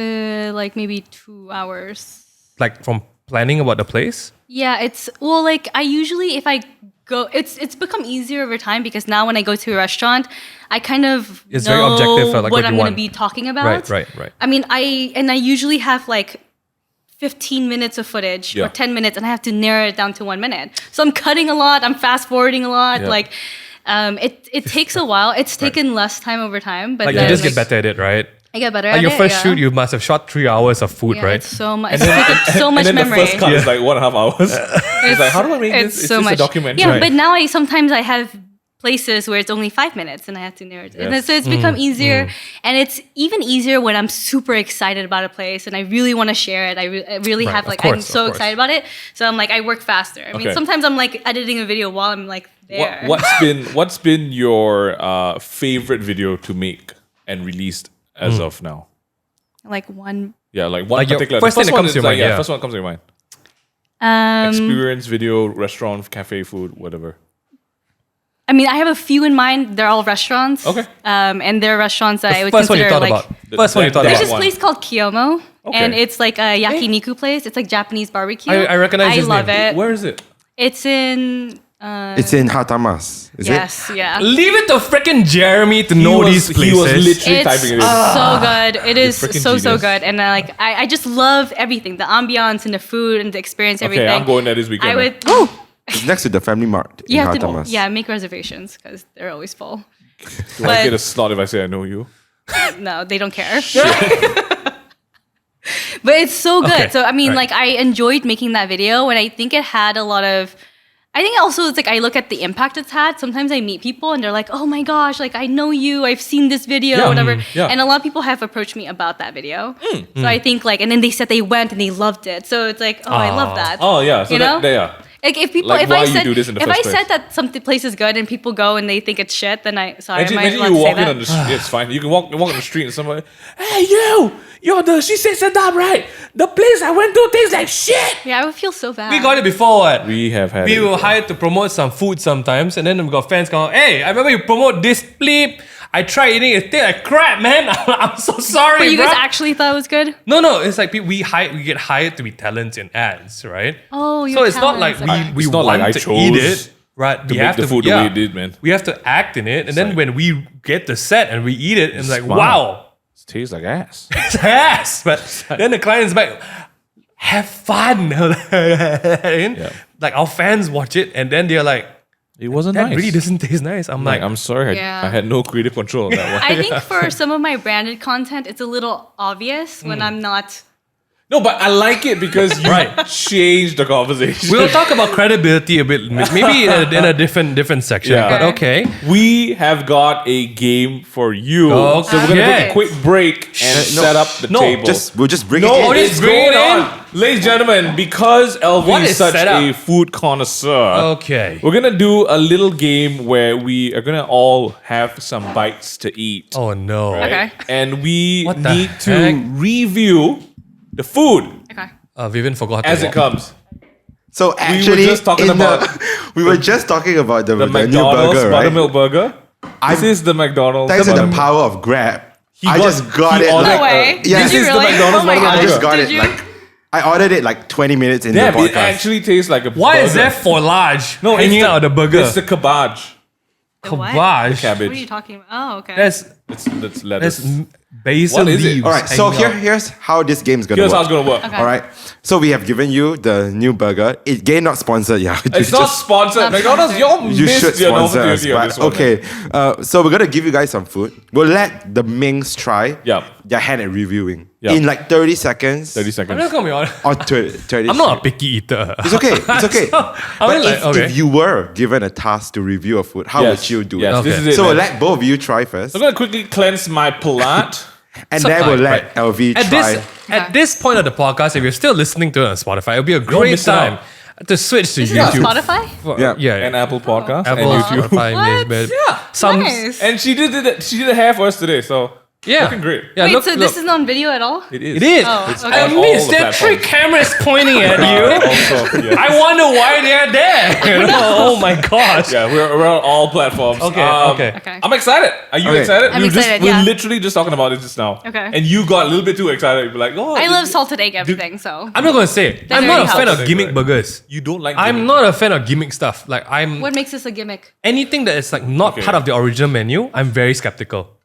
like maybe 2 hours. Like from planning about the place? Yeah, it's well, like I usually if I go, it's become easier over time because now when I go to a restaurant, I kind of It's know very objective, like what what you I'm going want. to be talking about. Right. I mean, I usually have like 15 minutes of footage Yeah. or 10 minutes, and I have to narrow it down to 1 minute. So I'm cutting a lot. I'm fast forwarding a lot. Yeah. Like, it takes a while. It's taken less time over time, but Like then, you just get better at it, right? I get better Like at your it. first yeah. shoot, you must have shot 3 hours of food, Yeah, right? it's so much. It's taken so much and then memory. the first cut is like 1.5 hours. It's like, how do I make It's this? It's so just much. a documentary. Yeah, Right. but now sometimes I have places where it's only 5 minutes and I have to narrow it. And Yes. so it's become easier. And it's even easier when I'm super excited about a place and I really want to share it. I really Right, have of like, course, I'm so of course. excited about it. So I'm like, I work faster. I mean, Okay. sometimes I'm like editing a video while I'm like there. What's been your favorite video to make and released as of now? Like one, Yeah, like one Like your particular. first the thing that one comes to is your mind, yeah. First one comes to your mind. Um, Experience, video, restaurant, cafe, food, whatever. I mean, I have a few in mind. They're all restaurants. Okay. And they're restaurants that I would First one you consider thought like. about. First one you thought There's There's about. this place called Kiyomo, Okay. and it's like a yakiniku place. It's like Japanese barbecue. I recognize I his love name. it. Where is it? It's in. It's in Hatamas, is it? Yes, yeah. Leave it to freaking Jeremy to know these places. He was literally It's typing it in. so good. It is freaking so genius. good, and I just love everything, the ambiance and the food and the experience. Okay, Everything. I'm going there this weekend. I man. would. It's next to the Family Mart in You have to, Hatamas. yeah, make reservations because they're always full. Do I get a slot if I say I know you? No, they don't care. But it's so good. Okay, So I mean, right. like I enjoyed making that video, and I think it had a lot of. I think also it's like I look at the impact it's had. Sometimes I meet people and they're like, "Oh my gosh, like I know you. I've seen this video, Yeah, whatever." yeah. And a lot of people have approached me about that video. So I think like, and then they said they went and they loved it. So it's like, oh, I love that. Oh yeah, so You know? yeah. Like if people, Like if why I you said, do this in the if first I place. said that some place is good and people go and they think it's shit, then I Imagine might you say walking that. on the street. It's fine. You can walk on the street and somebody, hey you're the SheSaidSedap, right? The place I went to tastes like shit. Yeah, I would feel so bad. We got it before, what? We have had. We it were before. hired to promote some food sometimes, and then we got fans going, "Hey, I remember you promote this bleep. I tried eating it, tastes like crap, man. I'm so sorry, But you bro." guys actually thought it was good? No, it's like we get hired to be talents in ads, right? Oh, So it's not like talents, we It's not want like I to chose eat it, right? to we make have the to food the way it did, man. We have to act in it, and then like- when we get the set and we eat it, and it's like, Smart. wow, It tastes like ass. it's ass. But then the client's back, have fun. Like our fans watch it, and then they're like, It wasn't that nice. really doesn't taste nice. I'm Like, like, I'm sorry, Yeah. I had no creative control on that one. I think for some of my branded content, it's a little obvious when I'm not. No, but I like it because you Right. changed the conversation. we'll talk about credibility a bit, maybe in a different section. Yeah. But okay. We have got a game for you. Okay. So we're gonna take a quick break and no. set up the No, table. We'll just bring no, it in. it's Just bring going it in. on. Ladies and gentlemen, because Elvi What is is such set up? a food connoisseur, Okay. we're gonna do a little game where we are gonna all have some bites to eat. Oh no. right? Okay. And we What the need to heck? review the food Okay. Vivian forgot as to it walk. comes. So actually, just talking about- we were just talking about the The new McDonald's burger, right? buttermilk burger. This is the McDonald's. Thanks to the buttermilk- power of Grab, He I got- just got he it. ordered No way. yeah, Did This you is the really? McDonald's Oh my buttermilk I gosh. just got Did it. you? Like, I ordered it like 20 minutes into Yeah, the it podcast. actually tastes like a Why burger. is there for large No, it's hanging out of the burger? It's the cabbage. The what? Cabbage. Cabbage. What are you talking about? Oh, okay. That's That's lettuce. basil What is it? leaves. All right, so hanging out. here's how this game's gonna Here's work. how it's gonna work. Okay. All right, so we have given you the new burger. Again, not sponsored. Yeah, It's not sponsored. Not McDonald's, sponsored. you You should missed your sponsor us, opportunity on but this one. okay. So we're gonna give you guys some food. We'll let the Mings try Yeah. their hand at reviewing Yeah. in like 30 seconds. 30 I'm seconds. not gonna be honest. Or 30 I'm not a picky eater. It's okay. It's okay. I But mean, like, okay. if you were given a task to review a food, how Yes. would you do Yes, it? this Okay. is it. So we'll man. let both of you try first, I'm gonna quickly cleanse my palate. and So- then we'll right, let LV At try. this point of the podcast, if you're still listening to it on Spotify, it'll be a great missing time out. to switch to This is on YouTube. Spotify? Yeah. Yeah. And Apple Podcast Apple, and YouTube. Spotify, What? Mixed, Yeah. some Nice. And she did the hair for us today, so yeah, looking great. Yeah, Wait, look, so look. this is not on video at all? It is. It is. Oh, It's okay. on I all miss the there are three platforms. cameras pointing at you. Also, yes. I wonder why they're there. Oh my gosh. Yeah, we're on all platforms. Okay, okay. Okay. I'm excited. Are you Okay. excited? I'm We were excited, We're yeah. literally just talking about it just now. Okay. And you got a little bit too excited. You'd be like, oh. I love salted egg everything, so. I'm not gonna say it. That I'm not a really fan helps. of gimmick burgers. You don't like. I'm gimmick. not a fan of gimmick stuff. Like I'm What makes this a gimmick? anything that is like not Okay. part of the original menu. I'm very skeptical.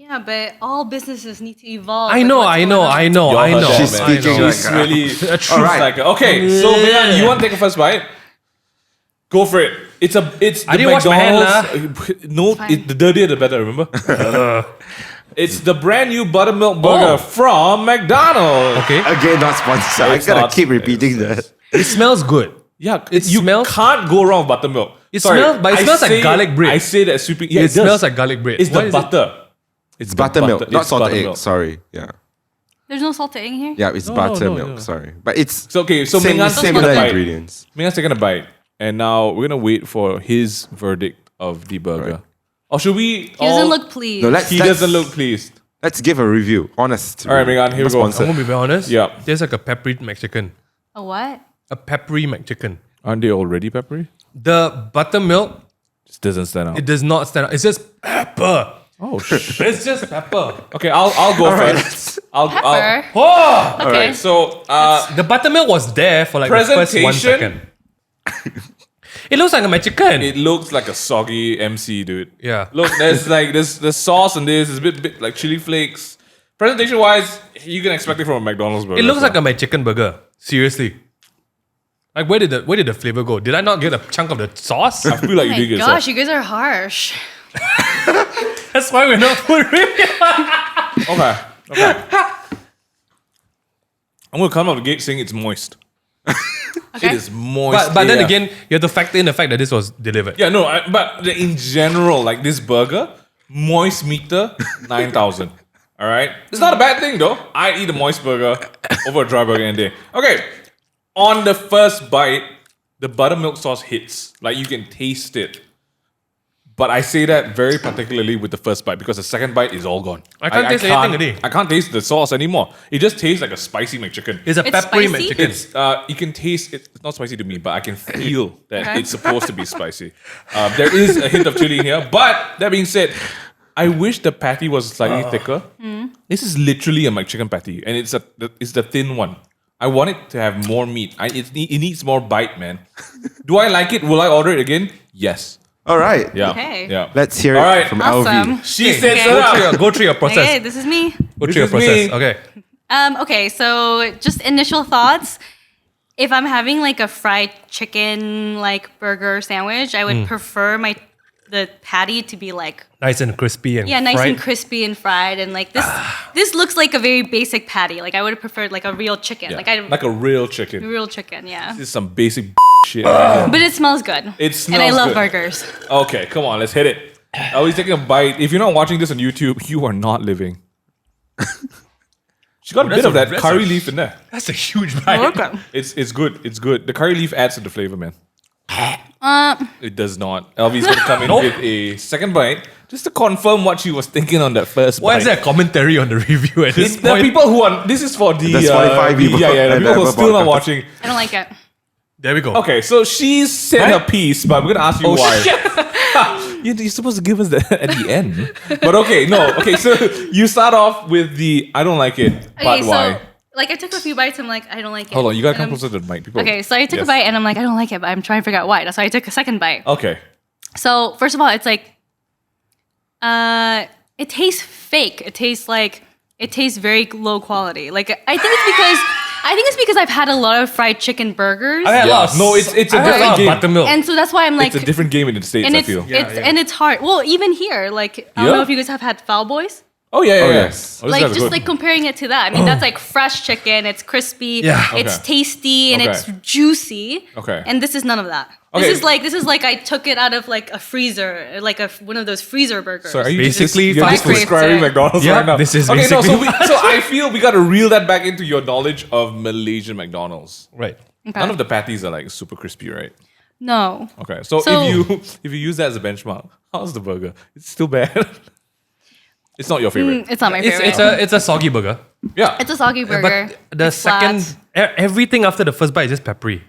Yeah, but all businesses need to evolve. I with know, what's I going know, on. I know, Y'all I heard know. that, She's man. speaking She's like a- really a truth Alright. like okay. So Megan, you want to take a first bite? Go for it. It's the I didn't wash my hand, McDonald's. No, fine. the dirtier the better. Remember? It's the brand new buttermilk burger Oh. from McDonald's. Okay. Again, not sponsored. I It's gotta not- keep repeating that. It smells good. Yeah, It you smells- can't go wrong with buttermilk. It smells like garlic bread. I say that super. Yeah, it smells like garlic bread. It's What the is it? butter. It's the Buttermilk, not It's salted egg. buttermilk. Sorry. Yeah. There's no salted egg in here? Yeah, it's No, buttermilk. no. Sorry. But it's So okay, so same, Mingan's similar taking a bite. ingredients. Mingan's taking a bite, and now we're gonna wait for his verdict of the burger. Right. Or should we? He doesn't look pleased. No, He doesn't look pleased. Let's give a review. Honest. All right, Megan, here we go. I'm gonna be very honest. Yeah. There's like a peppery McChicken. A what? A peppery McChicken. Aren't they already peppery? The buttermilk, Just doesn't stand out. it does not stand out. It's just pepper. Oh shit. It's just pepper. Okay, I'll go first. I'll Pepper. Oh! Okay. Alright, so The buttermilk was there for like the first 1 Presentation? second. It looks like a McChicken. it looks like a soggy MC, dude. Yeah. Look, there's like the sauce in this. It's a bit like chili flakes. Presentation wise, you can expect it from a McDonald's burger. It looks like a McChicken burger. Seriously. Like where did the flavor go? Did I not get a chunk of the sauce? I feel like Oh you did my yourself. gosh, you guys are harsh. That's why we're not food review. Okay. Okay. I'm gonna come out the gate saying it's moist. Okay. It is moist. But then AF. again, you have to factor in the fact that this was delivered. Yeah, no, but in general, like this burger, moist meter 9,000. All right, it's not a bad thing though. I eat a moist burger over a dry burger any day. Okay, on the first bite, the buttermilk sauce hits. Like you can taste it. But I say that very particularly with the first bite because the second bite is all gone. I can't taste anything already. I can't taste the sauce anymore. It just tastes like a spicy McChicken. It's a It's peppery spicy? McChicken. It's you can taste it. It's not spicy to me, but I can feel that Okay. it's supposed to be spicy. There is a hint of chili in here, but that being said, I wish the patty was slightly thicker. This is literally a McChicken patty, and it's the thin one. I want it to have more meat. It needs more bite, man. Do I like it? Will I order it again? Yes. All right. Yeah. Okay. Yeah. Let's hear All it right. from Awesome. Alvi. She Okay. said Okay. Go through your process. Okay, this is me. Go This through your is process. me. Okay. Okay, so just initial thoughts. If I'm having like a fried chicken like burger sandwich, I would prefer the patty to be like Nice and crispy and nice fried. and crispy and fried, and like this looks like a very basic patty. Like I would have preferred like a real chicken, Yeah. Like a real chicken. real chicken, yeah. This is some basic shit. right here. But it smells good. It and I smells love good. burgers. Okay, come on, let's hit it. Always taking a bite. If you're not watching this on YouTube, you are not living. She got a that's bit of a- that that's curry a- leaf in there. That's a huge bite. Welcome. It's good. It's good. The curry leaf adds to the flavor, man. It does not. Elvi's gonna come in Nope. with a second bite just to confirm what she was thinking on that first Why bite. is there a commentary on the review at this It's the point? people who are. This is for the The Spotify people Yeah, the and people who the are still not podcast. watching. I don't like it. There we go. Okay, so she said her piece, but we're gonna ask you Oh, why. shit. You're supposed to give us that at the end. But okay, no. Okay, so you start off with the I don't like it, but Okay, so why? like I took a few bites. I'm like, I don't like it. Hold on, you gotta And come I'm- closer to the mic. People. Okay, so I took a Yes. bite and I'm like, I don't like it, but I'm trying to figure out why. That's why I took a second bite. Okay. So first of all, it's like, it tastes fake. It tastes very low quality. Like I think it's because I've had a lot of fried chicken burgers, I had a lot Yeah. of No, it's a I had a different lot of game. buttermilk. and so that's why I'm like, It's a different game in the States, and I it's feel. and it's hard. Well, even here, like I don't Yeah? know if you guys have had Foul Boys. Oh yeah, yeah, Oh, yeah. yes. Oh, this Like guy's just good. like comparing it to that. I mean, that's like fresh chicken. It's crispy. Yeah. It's Okay. tasty and Okay. it's juicy. Okay. And this is none of that. Okay. This is like I took it out of like a freezer, like one of those freezer burgers. So are you Basically, you're just fast food. describing McDonald's Yeah, right now? this is okay. No, basically- so I feel we gotta reel that back into your knowledge of Malaysian McDonald's. Right. Okay. None of the patties are like super crispy, right? No. Okay, so So- if you use that as a benchmark, how's the burger? It's still bad. It's not your favorite. It's not my favorite. It's a soggy burger. Yeah. It's a soggy burger. But the It's second flat. everything after the first bite is just peppery.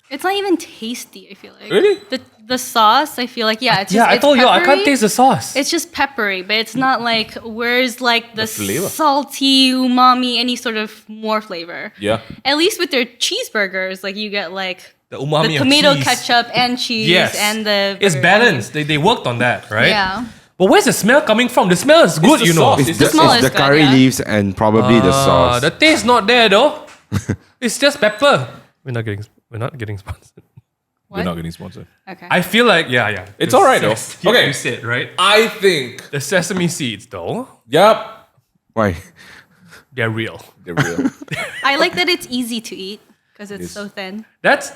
It's not even tasty. I feel like Really? the sauce. I feel like it's Yeah, just, I it's told you I can't peppery. taste the sauce. It's just peppery, but it's not like where's like the flavor. salty umami, any sort of more flavor. Yeah. At least with their cheeseburgers, like you get like the umami the of tomato cheese. ketchup and cheese Yes. and the It's balanced. They worked on that, right? Yeah. But where's the smell coming from? The smell is good, the you know. sauce. It's The the, smell it's is the good, curry yeah. leaves and probably the sauce. The taste not there though. It's just pepper. We're not getting sponsored. We're not getting sponsored. Okay. I feel like yeah. It's The alright though. yeah, Okay. you said right. I think. The sesame seeds though, Yep. Why? they're real. They're real. I like that it's easy to eat because it's Yes. so thin. That's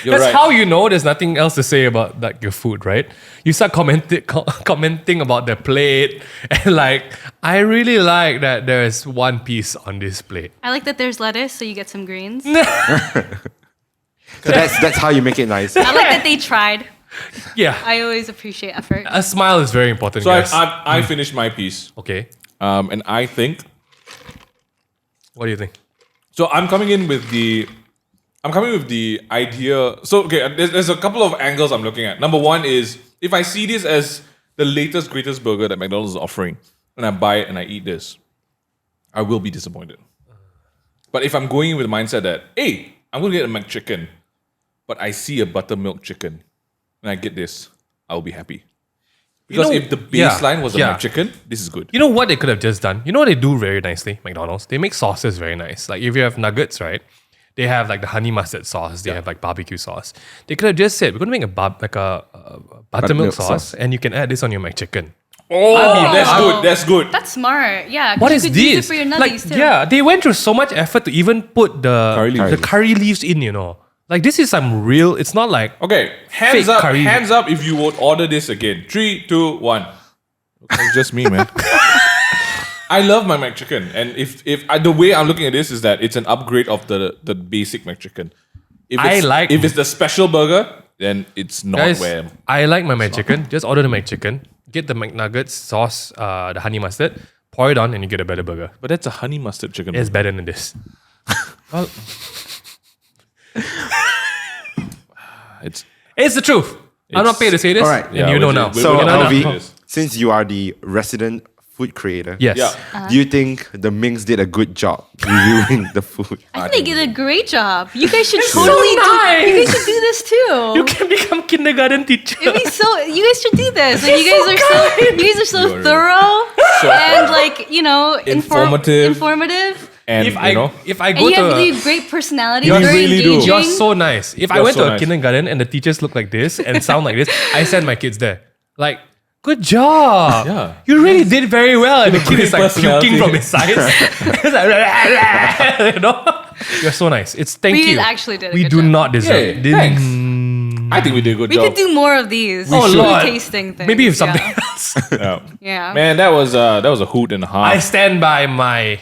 You're That's right. how you know there's nothing else to say about like your food, right? You start commenting about the plate and like, I really like that there's one piece on this plate. I like that there's lettuce, so you get some greens. So that's how you make it nice. I like that they tried. Yeah. I always appreciate effort. A smile is very important, So guys. I finished my piece, Okay. and I think What do you think? so. I'm coming with the idea. So okay, there's a couple of angles I'm looking at. Number one is if I see this as the latest greatest burger that McDonald's is offering, and I buy it and I eat this, I will be disappointed. But if I'm going in with the mindset that hey, I'm going to get a McChicken, but I see a buttermilk chicken, and I get this, I'll be happy. Because if the baseline was a McChicken, this is good. You know what they could have just done? You know what they do very nicely, McDonald's? They make sauces very nice. Like if you have nuggets, right? They have like the honey mustard sauce. They have like barbecue sauce. They could have just said, we're going to make a buttermilk sauce and you can add this on your McChicken. Oh, that's good. That's good. That's smart. Yeah. 'cause What you is could use it this? for your Like, nuggies too. yeah, they went through so much effort to even put Curry leaves. the curry leaves in, you know. Like this is some real, it's not like, Okay, Fake curry. hands up if you would order this again. 3, 2, 1. It's just me, man. I love my McChicken, and if the way I'm looking at this is that it's an upgrade of the basic McChicken. If it's the special burger, then it's not guys, where. I like my McChicken. Just order the McChicken, get the McNuggets, sauce, the honey mustard, pour it on and you get a better burger. But that's a honey mustard chicken. It's better than this. Well, it's the truth. I'm not paid to say this. All right. And Yeah, you know we now. do. So, We're gonna Alvi, know. since you are the resident food creator, Yes. Yeah. do you think the Mings did a good job reviewing the food? I think they did a great job. You guys should totally nice. you guys should do this too. You can become kindergarten teacher. It'd be so. You guys should do this. Like, you guys are so You are thorough So and like Informative. informative. And if I go And to you have a, really great personality. You very really do. engaging. you're so nice. If I You're went so to a nice. kindergarten and the teachers look like this and sound like this, I send my kids there. Like, good job. Yeah. You really did very well. And the kid Great is like personality. puking from his sides. It's like, you know? You're so nice. It's thank We you. actually did a We good do job. not deserve. Yeah, thanks. I think we did a good We job. could do more of these. Oh, food Lord. tasting things. Maybe if something Yeah. else. Yeah. Yeah. Man, that was a hoot and a half. I stand by my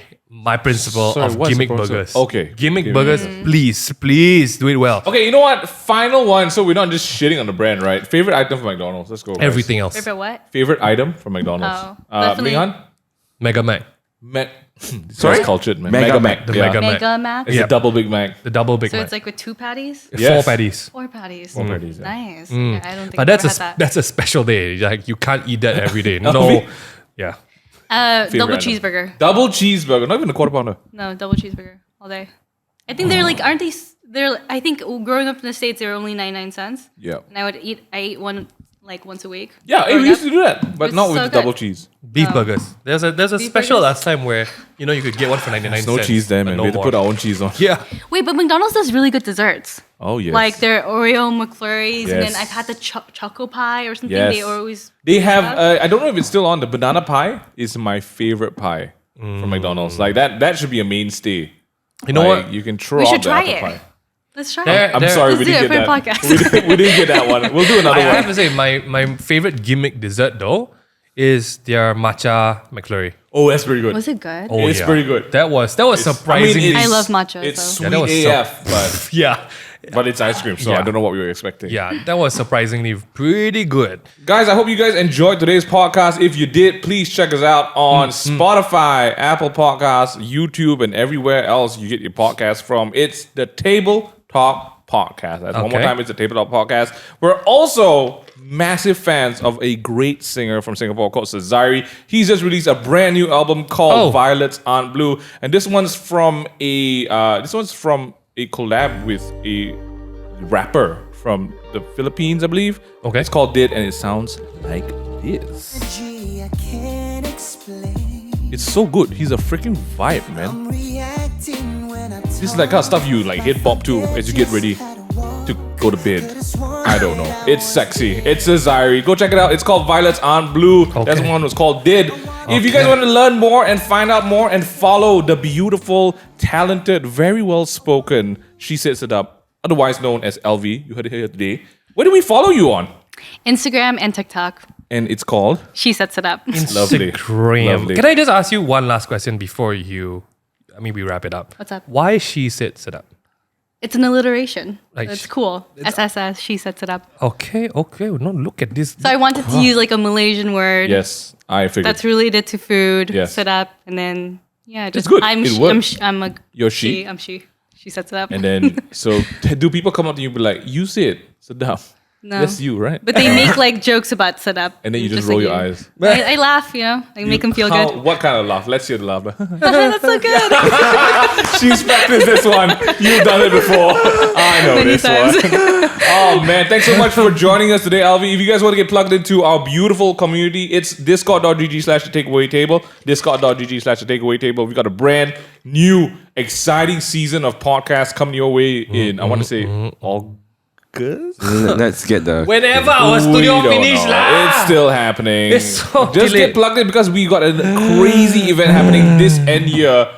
principle Sorry, of what's the gimmick principle? burgers. Okay. Gimmick Gimmick burgers, please do it well. Okay, you know what? Final one. So we're not just shitting on the brand, right? Favorite item from McDonald's. Let's go. guys. Everything else. Favorite what? Favorite item from McDonald's. Oh, definitely. Minghan? Mega Mac. Sorry, cultured man. Mega Mac. The Yeah. Mega Mac. Mega Mac. It's Yeah. a double Big Mac. The double Big So Mac. it's like with 2 patties? Four Yes. patties. 4 patties. 4 patties. Yeah. Nice. Yeah, I don't think But I've that's ever had that. that's a special day. Like you can't eat that every day. No. Alvi? Yeah. Double item. cheeseburger. Double cheeseburger, not even a quarter pounder. No, double cheeseburger all day. I think they're like, aren't they? They're. I think growing up in the States, they were only 99 cents. Yeah. And I ate one like once a week. Yeah, growing we used up. to do that, but It's not with so the double good. cheese. Beef burgers. There's a Beef special burgers? last time where you know you could get one for 99 No cents. cheese there, but man. no we had to more. put our own cheese on. Yeah. Wait, but McDonald's does really good desserts. Oh yes. Like their Oreo McFlurries, and then Yes. I've had the choco pie or something. Yes. They always They have. have. I don't know if it's still on. The banana pie is my favorite pie from McDonald's. Like that. That should be a mainstay. You know Like, what? You can throw We out should the try apple it. pie. Let's try There- it. I'm there- sorry, Let's we do didn't it get for a that. podcast. We didn't get that one. We'll do another I have one. to say my favorite gimmick dessert though is their matcha McFlurry. Oh, that's pretty good. Was it good? Oh, It's pretty good. That was surprisingly. I love matcha, It's so. sweet Yeah, that was AF, but Yeah. it's ice cream, so Yeah. I don't know what we were expecting. Yeah, that was surprisingly pretty good. Guys, I hope you guys enjoyed today's podcast. If you did, please check us out on Spotify, Apple Podcasts, YouTube, and everywhere else you get your podcast from. It's the Table Talk Podcast. That's one more Okay. time, it's the Table Talk Podcast. We're also massive fans of a great singer from Singapore called Cesari. He's just released a brand new album called Oh. Violets Aren't Blue, and this one's from a collab with a rapper from the Philippines, I believe. Okay. It's called Did, and it sounds like this. Gee, I can't explain. It's so good. He's a freaking vibe, man. I'm reacting when I This is like kind of stuff you like hit bop to as you get ready to go to bed. I don't know. It's sexy. It's Cesari. Go check it out. It's called Violets Aren't Blue. That's one was called Did. If you guys want to learn more and find out more and follow the beautiful, talented, very well spoken SheSaidSedap otherwise known as Elvi. You heard it here today. Where do we follow you on? Instagram and TikTok. And it's called SheSaidSedap. Lovely. Instagram. Lovely. Can I just ask you one last question before we wrap it up? What's up? Why SheSaidSedap? It's an alliteration. Like It's cool. SSS, SheSaidSedap. Okay. No, look at this. So I wanted to use like a Malaysian word Yes, I figured. that's related to food. Yes. Set up, and then just good. I'm It sh- works. I'm a You're she? I'm she. She sets it up. And then, so do people come up to you and be like, you said Sedap? No. That's you, right? But they make like jokes about setup. And then you just roll like your you. eyes. I laugh, like make them feel good. What kind of laugh? Let's hear the laugh. That's so good. She's practiced this one. You've done it before. I know Many this times. one. Oh man, thanks so much for joining us today, Alvi. If you guys want to get plugged into our beautiful community, it's discord.gg/thetakeawaytable. Discord.gg/thetakeawaytable. We've got a brand new, exciting season of podcasts coming your way in, I want to say, August? Let's get the. Whenever our We studio don't finish know. lah. It's still happening. It's so Just delayed. get plugged in because we got a crazy event happening this end year.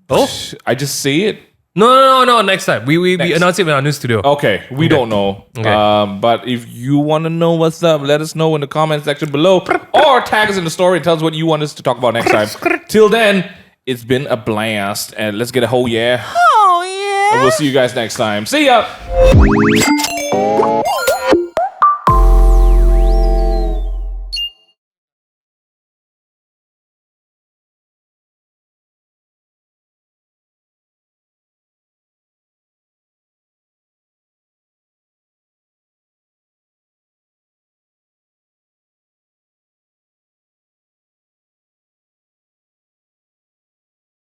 Oh. I just say it. No. Next time. We Next. announce it in our new studio. Okay, we don't know. Okay. But if you want to know what's up, let us know in the comment section below or tag us in the story and tell us what you want us to talk about next time. Till then, it's been a blast and let's get a whole yeah. Oh yeah. And we'll see you guys next time. See ya.